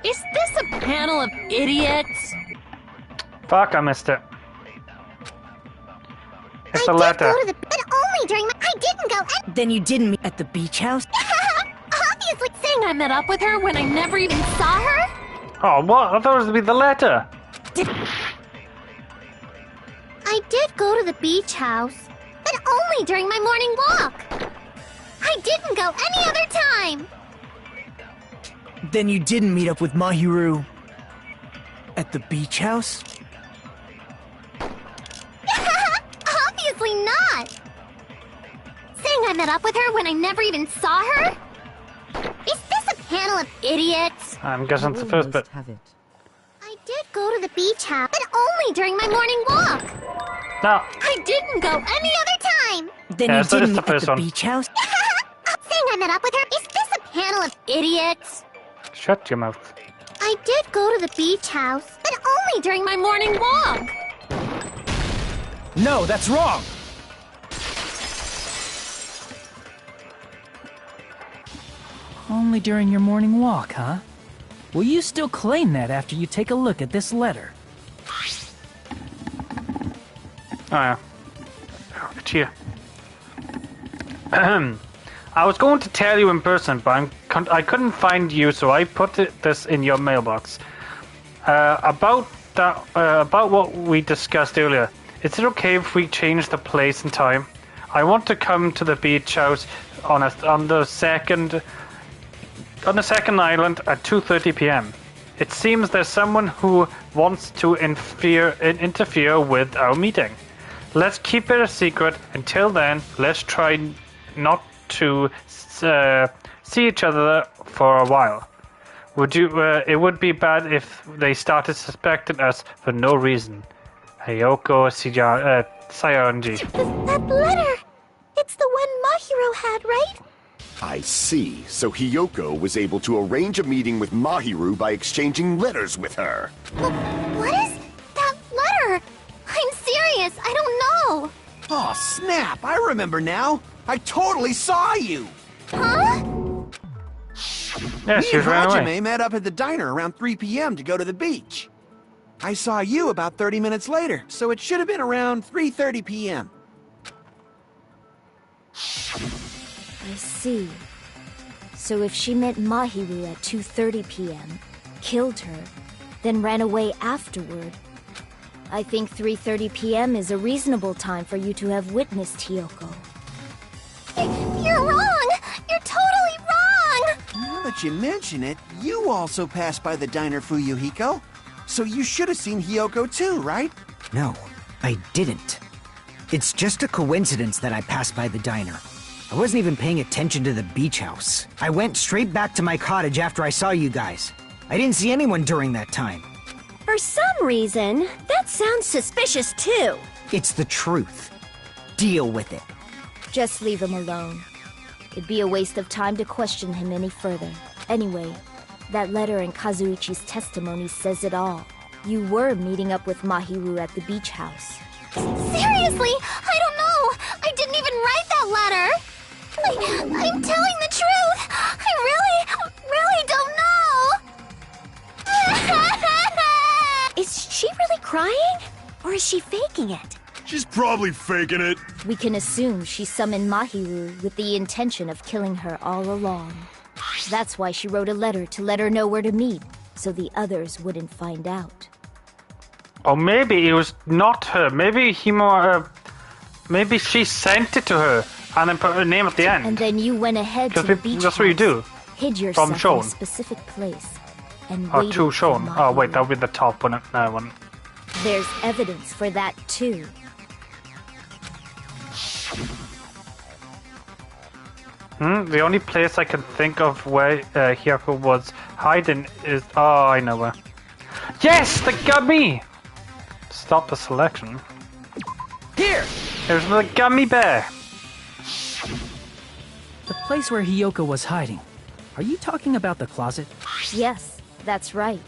Is this a panel of idiots? Fuck, I missed it. It's a I letter. did go to the... but only during my... I didn't go any... Then you didn't meet at the beach house? Obviously saying I met up with her when I never even saw her? Oh, what? I thought it was to be the letter. I did go to the beach house, but only during my morning walk. I didn't go any other time. Then you didn't meet up with Mahiru at the beach house? Obviously not. Saying I met up with her when I never even saw her? Is this a panel of idiots? I'm guessing it's the first bit. Have it. I did go to the beach house, but only during my morning walk. No. I didn't go any other time. Then Yeah, you so it's didn't the meet at first the one. beach house? Saying I met up with her? Is this a panel of idiots? Shut your mouth. I did go to the beach house, but only during my morning walk. No, that's wrong! Only during your morning walk, huh? Will you still claim that after you take a look at this letter? Oh, yeah. It's here. I was going to tell you in person, but I couldn't find you, so I put this in your mailbox. About what we discussed earlier. Is it okay if we change the place and time? I want to come to the beach house on the second island at 2:30 p.m. It seems there's someone who wants to interfere with our meeting. Let's keep it a secret. Until then, let's try not to see each other for a while. It would be bad if they started suspecting us for no reason. Hiyoko Saionji. That letter! It's the one Mahiro had, right? I see. So Hiyoko was able to arrange a meeting with Mahiru by exchanging letters with her. What is that letter? I'm serious, I don't know. Oh, snap! I remember now. I totally saw you. Huh? Yeah, Me she and ran away. Hajime met up at the diner around 3 p.m. to go to the beach. I saw you about 30 minutes later, so it should have been around 3:30 p.m. I see. So if she met Mahiru at 2:30 p.m., killed her, then ran away afterward, I think 3:30 p.m. is a reasonable time for you to have witnessed Hiyoko. You're wrong! You're totally wrong! Now that you mention it, you also passed by the diner, Fuyuhiko. So you should have seen Hiyoko too, right? No, I didn't. It's just a coincidence that I passed by the diner. I wasn't even paying attention to the beach house. I went straight back to my cottage after I saw you guys. I didn't see anyone during that time. For some reason, that That sounds suspicious too. It's the truth. Deal with it. Just leave him alone. It'd be a waste of time to question him any further. Anyway, that letter in Kazuichi's testimony says it all. You were meeting up with Mahiru at the beach house. Seriously, I don't know. I didn't even write that letter. I'm telling the truth. I really don't know. Is she really crying? Or is she faking it? She's probably faking it. We can assume she summoned Mahiru with the intention of killing her all along. That's why she wrote a letter to let her know where to meet, so the others wouldn't find out. Or maybe it was not her. Maybe maybe she sent it to her and then put her name at the end. And then you went ahead to the beach that's what you do. Hid yourself From in Sean. a specific place and Or waited to for Sean. Oh wait, Mahiru. that would be the top one. No one. There's evidence for that too. The only place I can think of where Hiyoko was hiding is... Oh, I know where. Yes! The gummy! Stop the selection. Here! There's the gummy bear! The place where Hiyoko was hiding. Are you talking about the closet? Yes, that's right.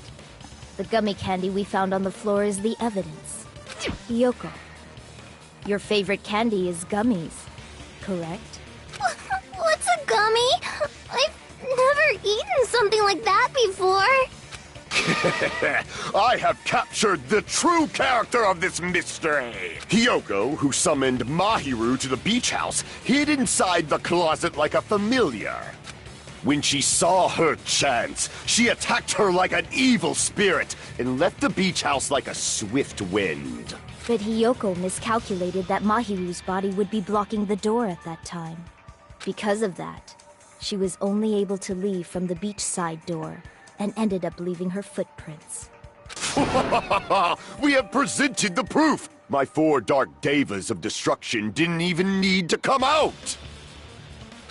The gummy candy we found on the floor is the evidence. Hiyoko, your favorite candy is gummies, correct? What's a gummy? I've never eaten something like that before. I have captured the true character of this mystery. Hiyoko, who summoned Mahiru to the beach house, hid inside the closet like a familiar. When she saw her chance, she attacked her like an evil spirit and left the beach house like a swift wind. But Hiyoko miscalculated that Mahiru's body would be blocking the door at that time. Because of that, she was only able to leave from the beachside door and ended up leaving her footprints. We have presented the proof! My 4 dark devas of destruction didn't even need to come out!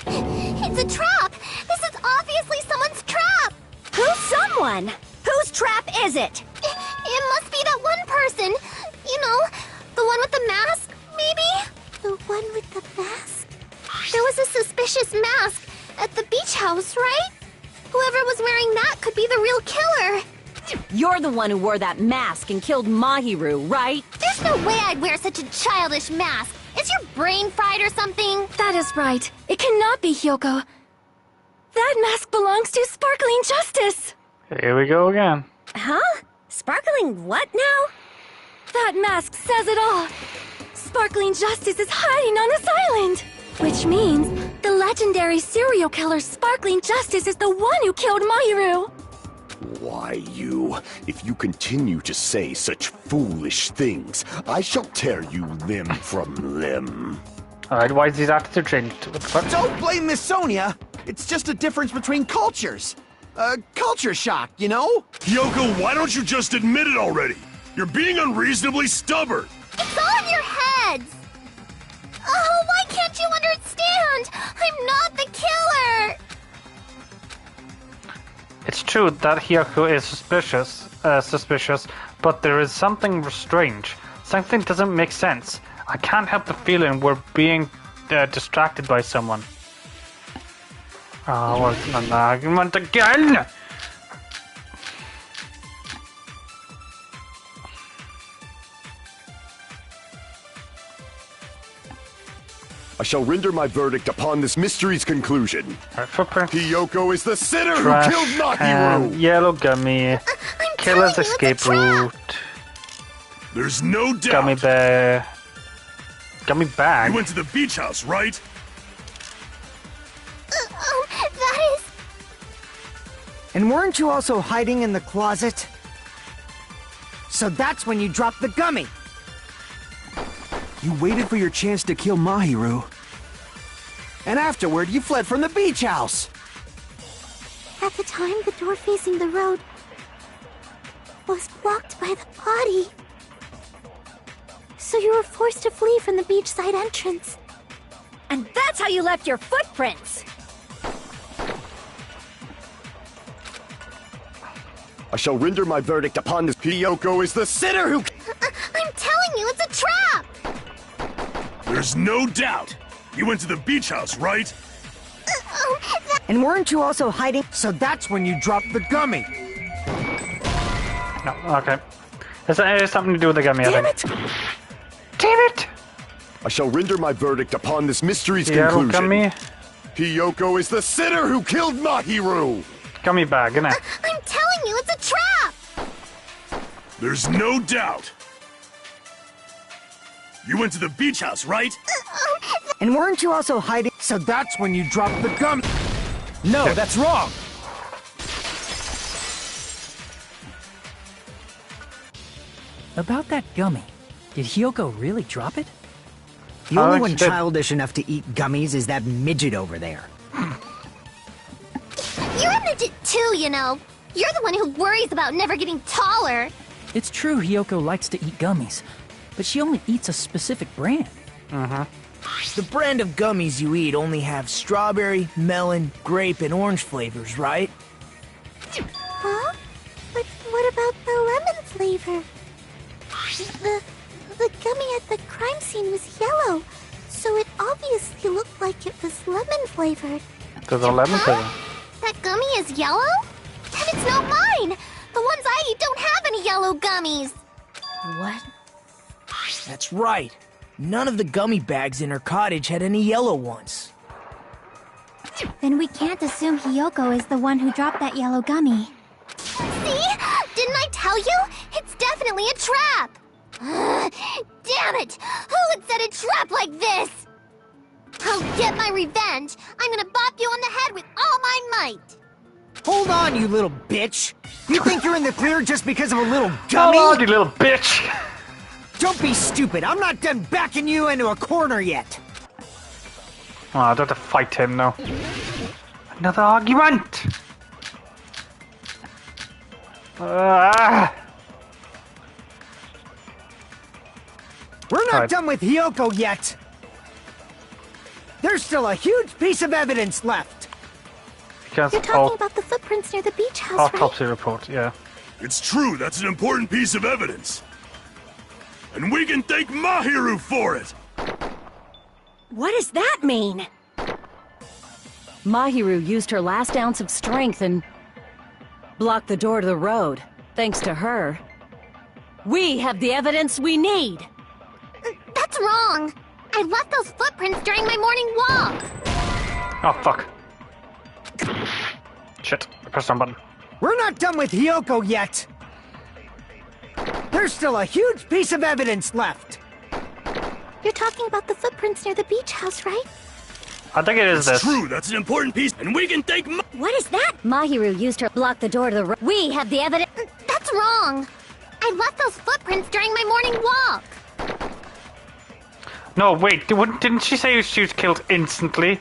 It's a trap! This is obviously someone's trap! Who's someone? Whose trap is it? It must be that one person. You know, the one with the mask, maybe? The one with the mask? There was a suspicious mask at the beach house, right? Whoever was wearing that could be the real killer. You're the one who wore that mask and killed Mahiru, right? There's no way I'd wear such a childish mask. Is your brain fried or something? That is right. It cannot be Hiyoko. That mask belongs to Sparkling Justice. Here we go again. Huh? Sparkling what now? That mask says it all. Sparkling Justice is hiding on this island. Which means the legendary serial killer Sparkling Justice is the one who killed Mahiru. Why, you? If you continue to say such foolish things, I shall tear you limb from limb. Alright, why is his attitude changed? What the fuck? Don't blame Miss Sonia. It's just a difference between cultures. Culture shock, you know? Hiyoko, why don't you just admit it already? You're being unreasonably stubborn. It's all in your heads. Oh, why can't you understand? I'm not the killer. It's true that Hiyoko is suspicious, but there is something strange. Something doesn't make sense. I can't help the feeling we're being distracted by someone. Oh, what's an argument again? I shall render my verdict upon this mystery's conclusion. Footprints. Hiyoko is the sinner Trash who killed can, Mahiru! yellow gummy. Killer's escape route. There's no doubt. Gummy bear. Gummy bag. You went to the beach house, right? That is... And weren't you also hiding in the closet? So that's when you dropped the gummy! You waited for your chance to kill Mahiru. And afterward, you fled from the beach house! At the time, the door facing the road was blocked by the body. So you were forced to flee from the beachside entrance. And that's how you left your footprints. I shall render my verdict upon this. Hiyoko is the sinner who... There's no doubt. You went to the beach house, right? And weren't you also hiding? So that's when you dropped the gummy. No, okay. It has something to do with the gummy, Damn I think. Damn it! I shall render my verdict upon this mystery's Yellow conclusion. gummy. Hiyoko is the sinner who killed Mahiru! Gummy bag, innit? I'm telling you, it's a trap! There's no doubt. You went to the beach house, right? And weren't you also hiding? So that's when you dropped the gummy. No, that's wrong! About that gummy, did Hiyoko really drop it? The only one she did. childish enough to eat gummies is that midget over there. You're a midget too, you know. You're the one who worries about never getting taller. It's true Hiyoko likes to eat gummies, but she only eats a specific brand. The brand of gummies you eat only have strawberry, melon, grape, and orange flavors, right? Huh? But what about the lemon flavor? The gummy at the crime scene was yellow, so it obviously looked like it was lemon flavored. There's a lemon flavor. That gummy is yellow? Then it's not mine! The ones I eat don't have any yellow gummies! What? That's right. None of the gummy bags in her cottage had any yellow ones. Then we can't assume Hiyoko is the one who dropped that yellow gummy. See? Didn't I tell you? It's definitely a trap! Damn it! Who would set a trap like this? I'll get my revenge! I'm gonna bop you on the head with all my might! Hold on, you little bitch! You think you're in the clear just because of a little gummy? Hold on, you little bitch! Don't be stupid! I'm not done backing you into a corner yet! Oh, I don't have to fight him now. Another argument! We're not Alright. done with Hiyoko yet! There's still a huge piece of evidence left! Because You're talking about the footprints near the beach house, right? autopsy report, yeah. It's true, that's an important piece of evidence. And we can thank Mahiru for it! What does that mean? Mahiru used her last ounce of strength and blocked the door to the road. Thanks to her, we have the evidence we need. That's wrong! I left those footprints during my morning walk! Oh, fuck. Shit, I pressed the wrong button. We're not done with Hiyoko yet! There's still a huge piece of evidence left! You're talking about the footprints near the beach house, right? I think it is It's this. true, that's an important piece, and we can thank What is that? Mahiru used her block the door to the road. We have the evidence. That's wrong! I left those footprints during my morning walk! No, wait, didn't she say she was killed instantly?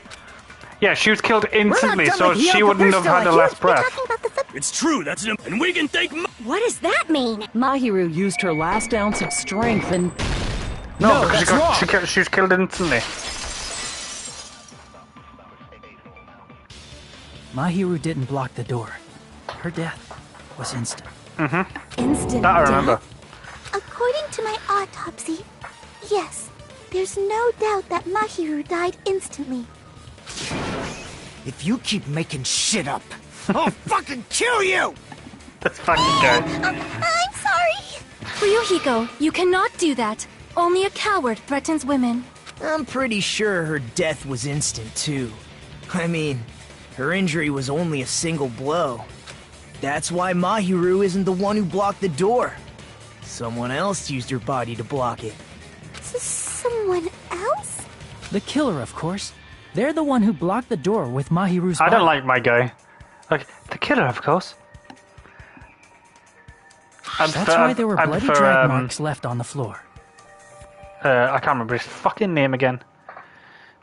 Yeah, she was killed instantly, done so with she Hiyoko. wouldn't There's have still had a her last huge- breath. It's true, that's an and we can thank What does that mean? Mahiru used her last ounce of strength and No, because she was killed instantly. Mahiru didn't block the door. Her death was instant. Instant That I remember. According to my autopsy, yes, there's no doubt that Mahiru died instantly. If you keep making shit up, I'll fucking kill you! That's fucking good. I'm sorry! Ryuhiko, you cannot do that. Only a coward threatens women. I'm pretty sure her death was instant, too. I mean, her injury was only a single blow. That's why Mahiru isn't the one who blocked the door. Someone else used her body to block it. Someone else? The killer, of course. They're the one who blocked the door with Mahiru's I body. don't like my guy. Like, the killer, of course. That's why there were bloody drag marks left on the floor. I can't remember his fucking name again.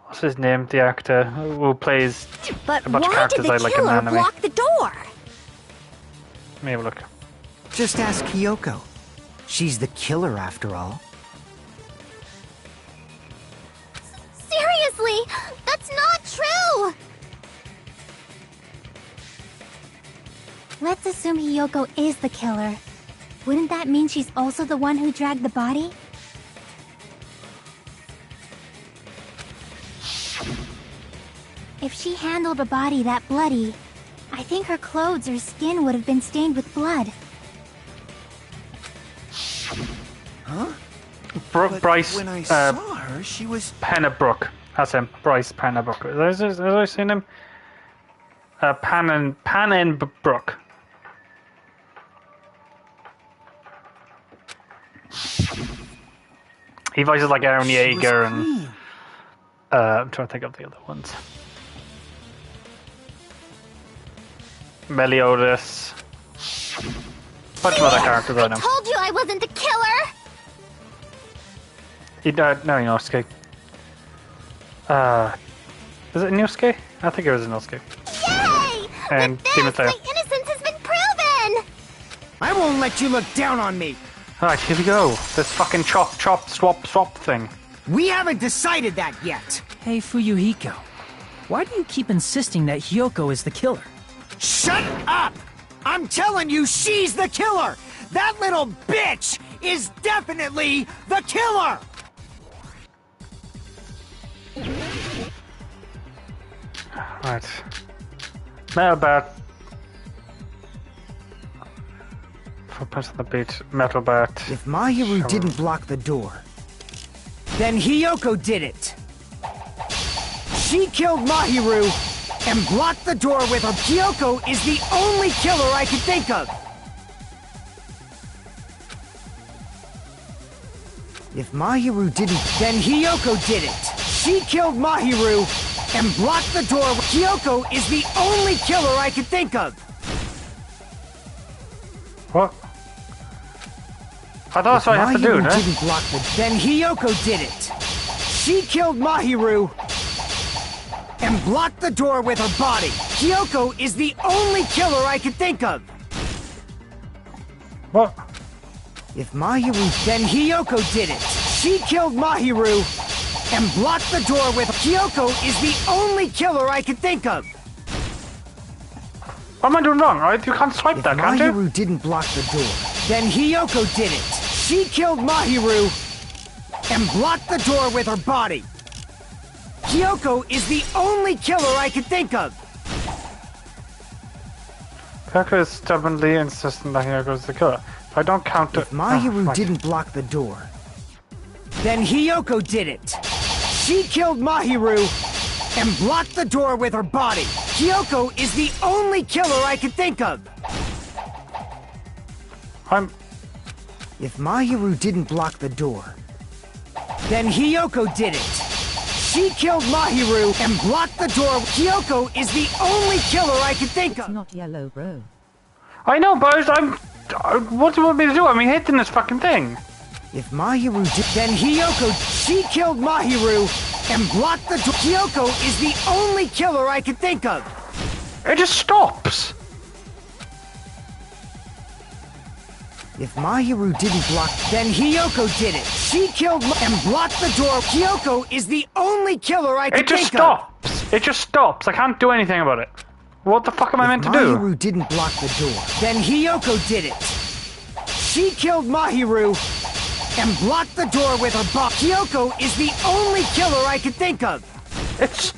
What's his name? The actor who plays But a bunch of why did characters the I like in killer anime. block the door? Let me have a look. Just ask Hiyoko. She's the killer after all. Seriously, that's not true! Let's assume Hiyoko is the killer. Wouldn't that mean she's also the one who dragged the body? If she handled a body that bloody, I think her clothes or skin would have been stained with blood. Huh? Bryce. When I saw her, she was... Pennebrook. That's him. Bryce Pennebrook. Have I seen him? Pannenbrook. He voices like Aaron Yeager and... I'm trying to think of the other ones. Meliodas. Bunch of other characters I know. I told you I wasn't the killer! He died. No, Inosuke. Is it Inosuke? I think it was Inosuke. Yay! And With this, Demon Slayer. my innocence has been proven! I won't let you look down on me. Alright, here we go. This fucking chop, swap thing. We haven't decided that yet. Hey, Fuyuhiko. Why do you keep insisting that Hyoko is the killer? Shut up! I'm telling you, she's the killer! That little bitch is definitely the killer! Right. Metal bat. Footprints on the beach. Metal bat. If Mahiru didn't block the door, then Hyoko did it. She killed Mahiru and blocked the door with her. Hyoko is the only killer I could think of. If Mahiru didn't, then Hyoko did it. She killed Mahiru and blocked the door. Hyoko is the only killer I could think of. What? I thought that's what I had to do, Mahiru right? didn't block the... Then Hyoko did it. She killed Mahiru and blocked the door with her body. Hyoko is the only killer I could think of. What? If Mahiru... Then Hyoko did it. She killed Mahiru and blocked the door with... Hyoko is the only killer I could think of. What am I doing wrong? Right? You can't swipe that, can't you? Mahiru didn't block the door, then Hyoko did it. She killed Mahiru and blocked the door with her body. Hyoko is the only killer I could think of. Hyoko is stubbornly insistent that Hyoko is the killer. If I don't count it... If Mahiru didn't block the door, then Hyoko did it. She killed Mahiru and blocked the door with her body. Hyoko is the only killer I could think of. If Mahiru didn't block the door, then Hyoko did it. She killed Mahiru and blocked the door. Hyoko is the only killer I could think of. It's not yellow, bro. I know, but what do you want me to do? I'm hitting this fucking thing. If Mahiru did, then Hyoko... She killed Mahiru and blocked the door. Hyoko is the only killer I could think of. It just stops. If Mahiru didn't block, then Hyoko did it. She killed and blocked the door. Hyoko is the only killer I could think of. It just stops. It just stops. I can't do anything about it. What the fuck am I meant to do? If Mahiru didn't block the door, then Hyoko did it. She killed Mahiru and blocked the door with her body. Hyoko is the only killer I could think of. It's...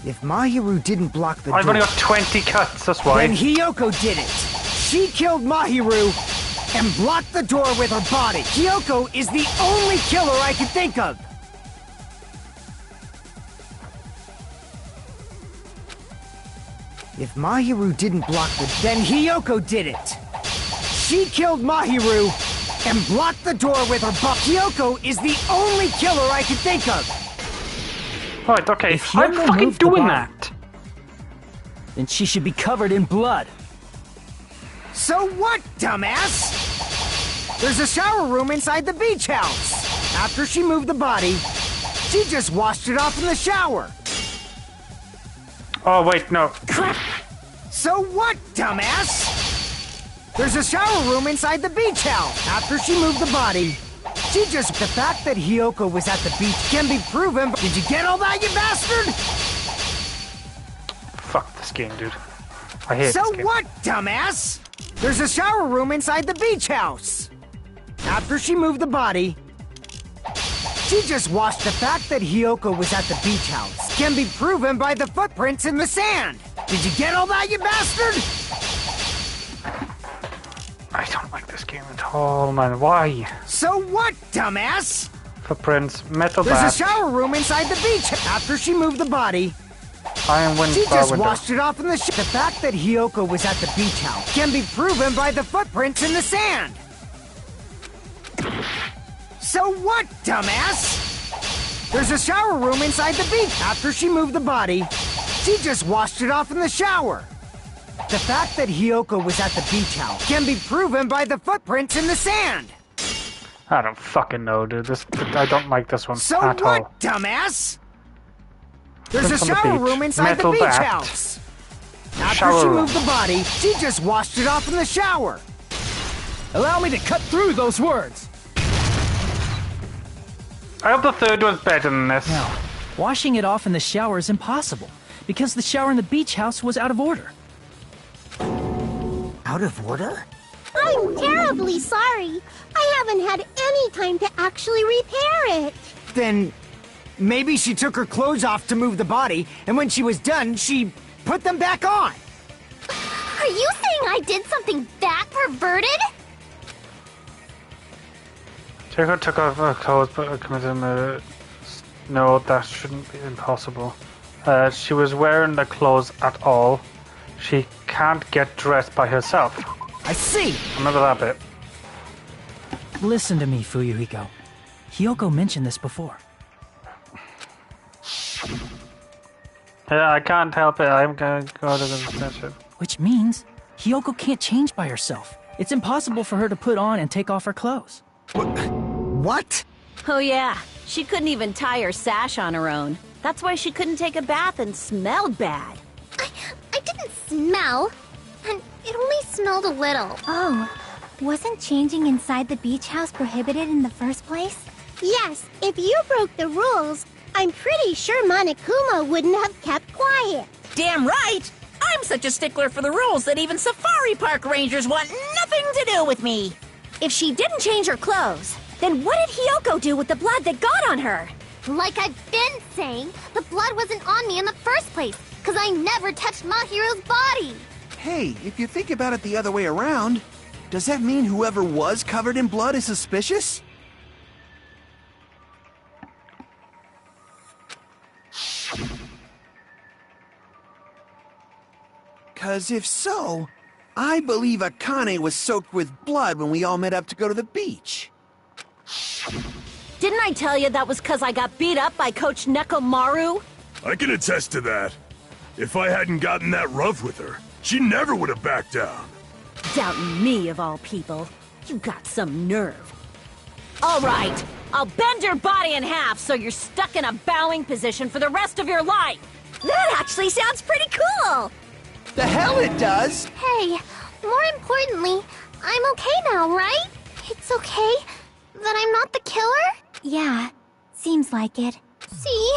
If Mahiru didn't block the door... I've only got 20 cuts, that's why. Then Hyoko did it. She killed Mahiru and blocked the door with her body. Hyoko is the only killer I could think of. If Mahiru didn't block the... Then Hyoko did it. She killed Mahiru and blocked the door with her body. Hyoko is the only killer I could think of. Right, okay. I'm fucking doing that. Then she should be covered in blood. So what, dumbass? There's a shower room inside the beach house. After she moved the body, she just washed it off in the shower. Oh, wait, no. So what, dumbass? There's a shower room inside the beach house. After she moved the body, she just... The fact that Hyoko was at the beach can be proven. Did you get all that, you bastard? Fuck this game, dude. I hate this game. So what, dumbass? There's a shower room inside the beach house. After she moved the body, She just washed the fact that Hiyoko was at the beach house. Can be proven by the footprints in the sand. Did you get all that, you bastard? I don't like this game at all, man. Why? So what, dumbass? Footprints, metal There's bat, a shower room inside the beach. After she moved the body, iron wind she just window. washed it off in the The fact that Hiyoko was at the beach house can be proven by the footprints in the sand. So what, dumbass? There's a shower room inside the beach. After she moved the body, she just washed it off in the shower. The fact that Hiyoko was at the beach house can be proven by the footprints in the sand. I don't fucking know, dude. I don't like this one So at what, all. dumbass? There's a Prints on the shower beach. room inside Metal the beach bat. house. After Shower she room. moved the body, she just washed it off in the shower. Allow me to cut through those words. I hope the third one's better than this. No, washing it off in the shower is impossible, because the shower in the beach house was out of order. Out of order? I'm terribly sorry. I haven't had any time to actually repair it. Then maybe she took her clothes off to move the body, and when she was done, she put them back on. Are you saying I did something that perverted? Jacob took off her clothes, but committed a... No, that shouldn't be impossible. She was wearing the clothes at all. She can't get dressed by herself. I see. Remember that bit. Listen to me, Fuyuhiko. Hiyoko mentioned this before. Yeah, I can't help it. I'm gonna go to the station. Which means Hiyoko can't change by herself. It's impossible for her to put on and take off her clothes. What? Oh yeah, she couldn't even tie her sash on her own. That's why she couldn't take a bath and smelled bad. I didn't smell, and it only smelled a little. Oh, wasn't changing inside the beach house prohibited in the first place? Yes, if you broke the rules, I'm pretty sure Monokuma wouldn't have kept quiet. Damn right! I'm such a stickler for the rules that even safari park rangers want nothing to do with me. If she didn't change her clothes, then what did Hiyoko do with the blood that got on her? Like I've been saying, the blood wasn't on me in the first place, because I never touched Mahiro's body. Hey, if you think about it the other way around, does that mean whoever was covered in blood is suspicious? 'Cause if so, I believe Akane was soaked with blood when we all met up to go to the beach. Didn't I tell you that was because I got beat up by Coach Nekomaru? I can attest to that. If I hadn't gotten that rough with her, she never would have backed down. Doubting me, of all people. You got some nerve. All right, I'll bend your body in half so you're stuck in a bowing position for the rest of your life. That actually sounds pretty cool! The hell it does! Hey, more importantly, I'm okay now, right? It's okay that I'm not the killer? Yeah, seems like it. See,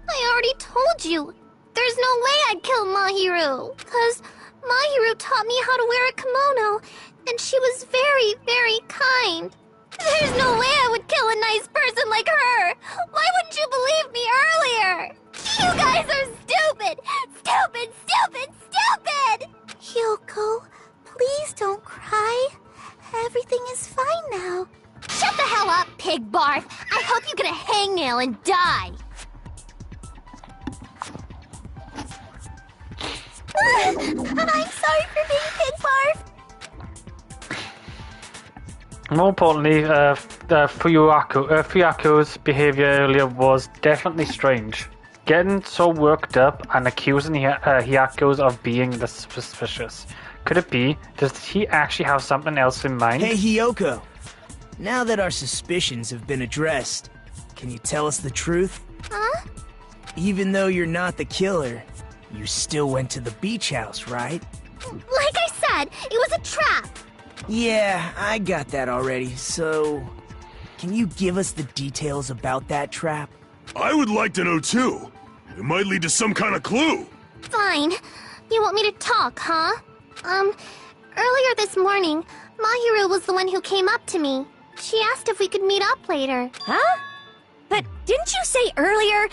I already told you. There's no way I'd kill Mahiru, because Mahiru taught me how to wear a kimono, and she was very, very kind. There's no way I would kill a nice person like her. Why wouldn't you believe me earlier? You guys are stupid! Stupid, stupid, stupid! Hyoko, please don't cry. Everything is fine now. Shut the hell up, pig barf! I hope you get a hangnail and die! I'm sorry for being pig barf! More importantly, Fuyaku's behavior earlier was definitely strange. Getting so worked up and accusing Hyaku's of being the suspicious. Could it be? Does he actually have something else in mind? Hey, Hiyoko. Now that our suspicions have been addressed, can you tell us the truth? Huh? Even though you're not the killer, you still went to the beach house, right? Like I said, it was a trap! Yeah, I got that already, so... Can you give us the details about that trap? I would like to know too. It might lead to some kind of clue. Fine. You want me to talk, huh? Earlier this morning, Mahiru was the one who came up to me. She asked if we could meet up later. Huh? But didn't you say earlier...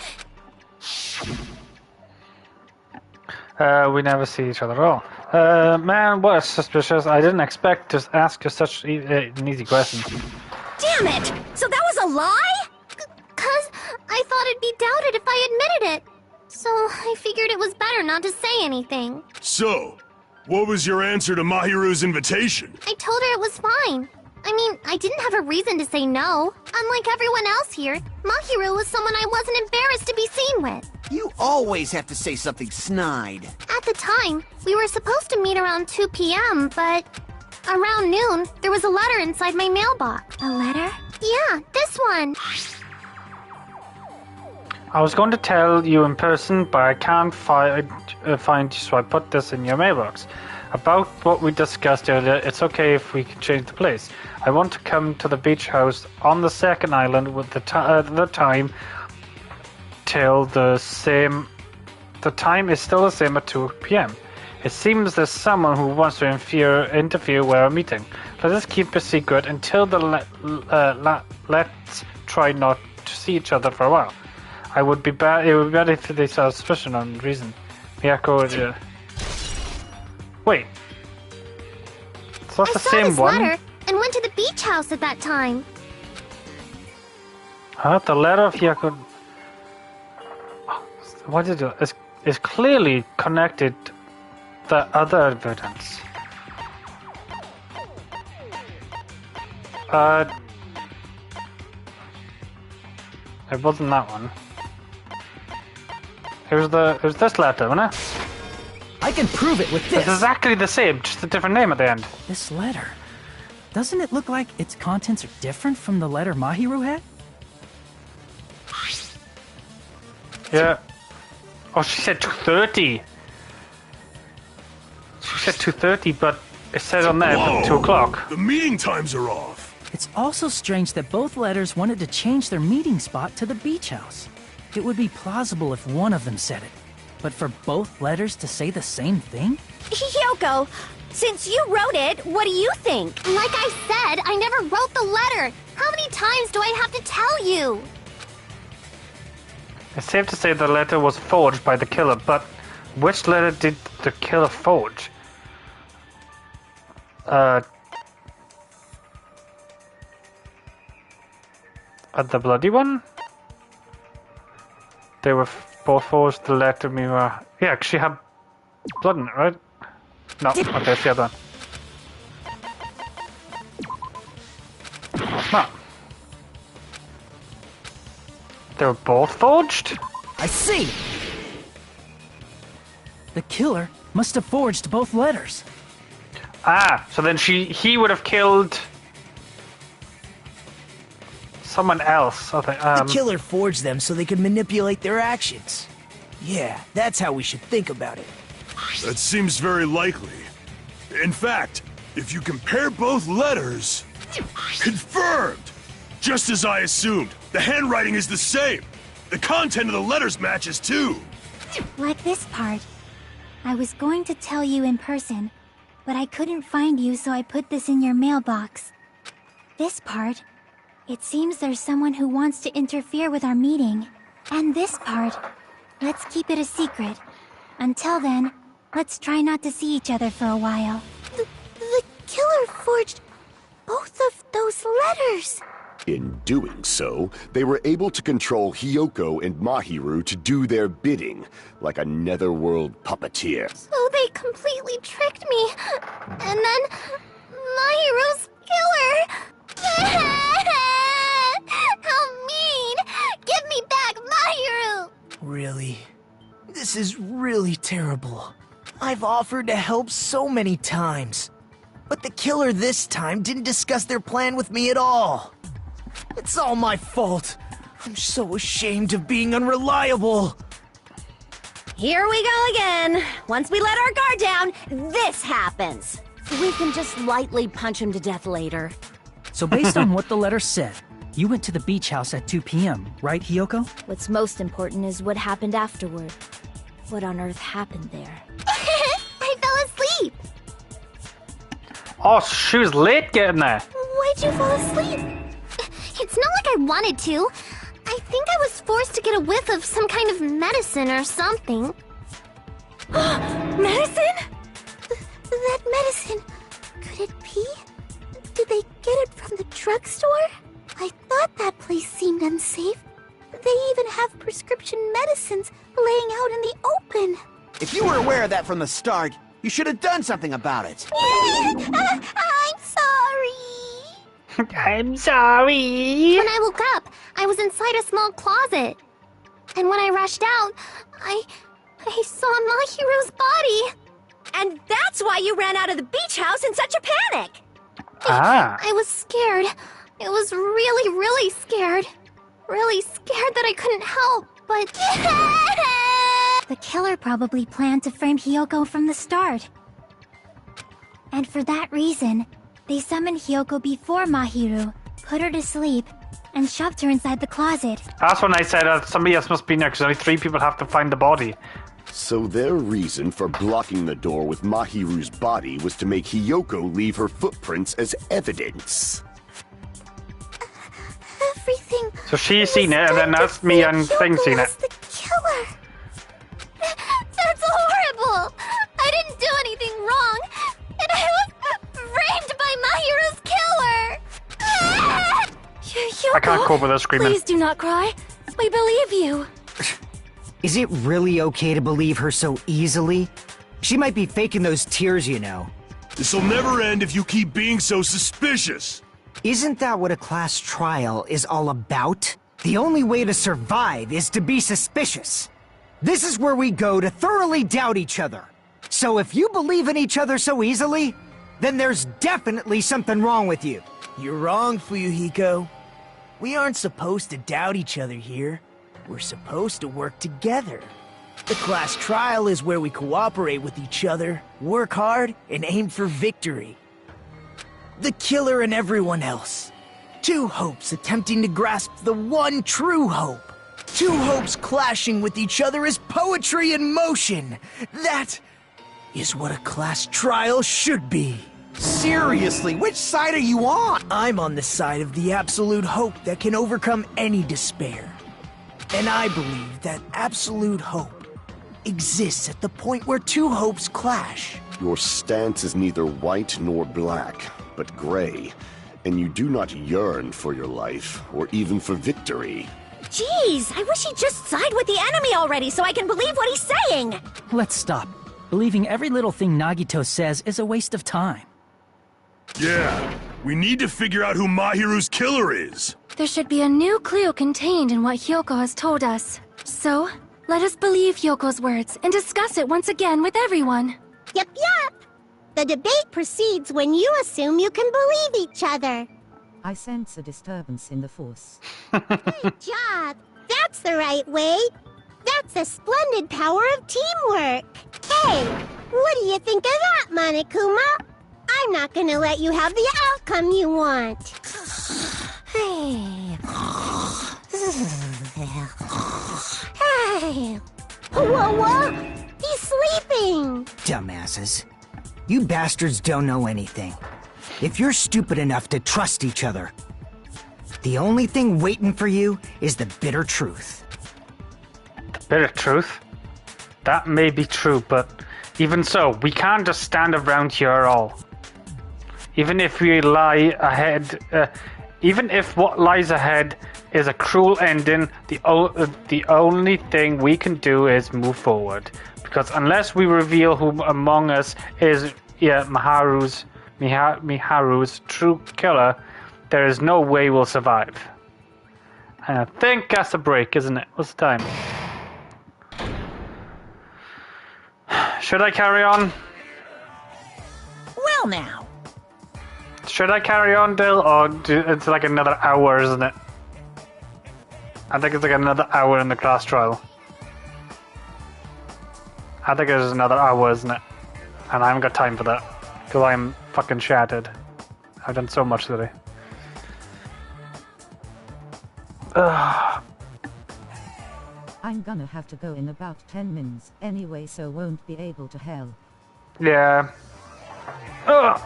We never see each other at all. Man, what suspicious. I didn't expect to ask you such an easy question. Damn it! So that was a lie? 'Cause I thought it'd be doubted if I admitted it. So I figured it was better not to say anything. So, what was your answer to Mahiru's invitation? I told her it was fine. I mean, I didn't have a reason to say no. Unlike everyone else here, Mahiru was someone I wasn't embarrassed to be seen with. You always have to say something snide. At the time, we were supposed to meet around 2 p.m., but around noon, there was a letter inside my mailbox. A letter? Yeah, this one. I was going to tell you in person, but I can't find you, so I put this in your mailbox. About what we discussed earlier, it's okay if we can change the place. I want to come to the beach house on the second island with the time till the same. The time is still the same at 2 p.m. It seems there's someone who wants to interfere with our meeting. Let us keep a secret until let's try not to see each other for a while. It would be better if they saw suspicion on reason. Miyako, wait. So that's the saw same this one? letter and went to the beach house at that time. Huh? The letter of Miyako. What did it do? Is clearly connected to the other evidence. It wasn't that one. It was this letter, wasn't it? I can prove it with this. It's exactly the same, just a different name at the end. This letter. Doesn't it look like its contents are different from the letter Mahiru had? Yeah. Oh, she said 2:30. She said 2:30, but it says on there Whoa, 2 o'clock. The meeting times are off. It's also strange that both letters wanted to change their meeting spot to the beach house. It would be plausible if one of them said it. But for both letters to say the same thing? Hyoko, since you wrote it, what do you think? Like I said, I never wrote the letter. How many times do I have to tell you? It's safe to say the letter was forged by the killer, but which letter did the killer forge? The bloody one? They were both forged. The letter Mira. Yeah, she had blood in it, right? No, okay, it's the other one. Oh, it's not. They were both forged? I see! The killer must have forged both letters. Ah, so then he would have killed someone else. I think. The killer forged them so they could manipulate their actions. Yeah, that's how we should think about it. That seems very likely. In fact, if you compare both letters... Confirmed! Just as I assumed, the handwriting is the same. The content of the letters matches too. Like this part. I was going to tell you in person, but I couldn't find you, so I put this in your mailbox. This part. It seems there's someone who wants to interfere with our meeting. And this part. Let's keep it a secret. Until then, let's try not to see each other for a while. The killer forged both of those letters. In doing so, they were able to control Hyoko and Mahiru to do their bidding, like a netherworld puppeteer. So they completely tricked me. And then Mahiru's killer. How mean! Give me back Mahiru! Really? This is really terrible. I've offered to help so many times. But the killer this time didn't discuss their plan with me at all. It's all my fault. I'm so ashamed of being unreliable. Here we go again. Once we let our guard down, this happens. We can just lightly punch him to death later. So based on what the letter said, you went to the beach house at 2 p.m., right, Hyoko? What's most important is what happened afterward. What on earth happened there? I fell asleep. Oh, she was late getting there. Why'd you fall asleep? It's not like I wanted to. I think I was forced to get a whiff of some kind of medicine or something. Medicine? That medicine... Could it be? Did they get it from the drugstore? I thought that place seemed unsafe. They even have prescription medicines laying out in the open. If you were aware of that from the start, you should have done something about it. I'm sorry. I'm sorry. When I woke up, I was inside a small closet. And when I rushed out, I saw Mahiru's body. And that's why you ran out of the beach house in such a panic! I was scared. I was really, really scared. Really scared that I couldn't help, but... The killer probably planned to frame Hiyoko from the start. And for that reason, they summoned Hiyoko before Mahiru, put her to sleep, and shoved her inside the closet. That's when I said somebody else must be in there because only 3 people have to find the body. So their reason for blocking the door with Mahiru's body was to make Hiyoko leave her footprints as evidence. Everything... So she's seen it, and then that's me and Thing seen it. The killer. That's horrible. I didn't do anything wrong, and I was framed by Mahiru's killer. I can't cope with her screaming. Please do not cry. We believe you. Is it really okay to believe her so easily? She might be faking those tears, you know. This'll never end if you keep being so suspicious. Isn't that what a class trial is all about? The only way to survive is to be suspicious. This is where we go to thoroughly doubt each other. So if you believe in each other so easily, then there's definitely something wrong with you. You're wrong, Fuyuhiko. We aren't supposed to doubt each other here. We're supposed to work together. The class trial is where we cooperate with each other, work hard, and aim for victory. The killer and everyone else. 2 hopes attempting to grasp the one true hope. 2 hopes clashing with each other is poetry in motion. That is what a class trial should be. Seriously, which side are you on? I'm on the side of the absolute hope that can overcome any despair. And I believe that absolute hope exists at the point where 2 hopes clash. Your stance is neither white nor black, but gray, and you do not yearn for your life, or even for victory. Jeez, I wish he'd just side with the enemy already so I can believe what he's saying! Let's stop. Believing every little thing Nagito says is a waste of time. Yeah, we need to figure out who Mahiru's killer is. There should be a new clue contained in what Hyoko has told us. So, let us believe Hyoko's words and discuss it once again with everyone. Yup. The debate proceeds when you assume you can believe each other. I sense a disturbance in the force. Good job. That's the right way. That's a splendid power of teamwork. Hey, what do you think of that, Monokuma? I'm not gonna let you have the outcome you want. Hey. Whoa. He's sleeping. Dumbasses. You bastards don't know anything. If you're stupid enough to trust each other, the only thing waiting for you is the bitter truth. The bitter truth? That may be true, but even so, we can't just stand around here at all. Even if we lie ahead, even if what lies ahead is a cruel ending, the only thing we can do is move forward. Because unless we reveal who among us is Miharu's true killer, there is no way we'll survive. And I think that's a break, isn't it? What's the time? Should I carry on? Well now. Should I carry on, Dill? Or it's like another hour, isn't it? I think it's like another hour in the class trial. I think it's another hour, isn't it? And I haven't got time for that. Because I'm fucking shattered. I've done so much today. Ugh. I'm gonna have to go in about 10 minutes anyway, so won't be able to help. Yeah. Ugh.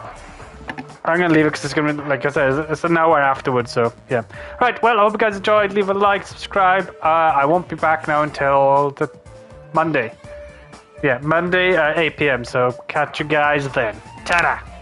I'm gonna leave it because it's gonna be, like I said, it's an hour afterwards. So yeah. Right. Well, I hope you guys enjoyed. Leave a like, subscribe. I won't be back now until the Monday. Yeah, Monday at 8 p.m. So catch you guys then. Ta-da!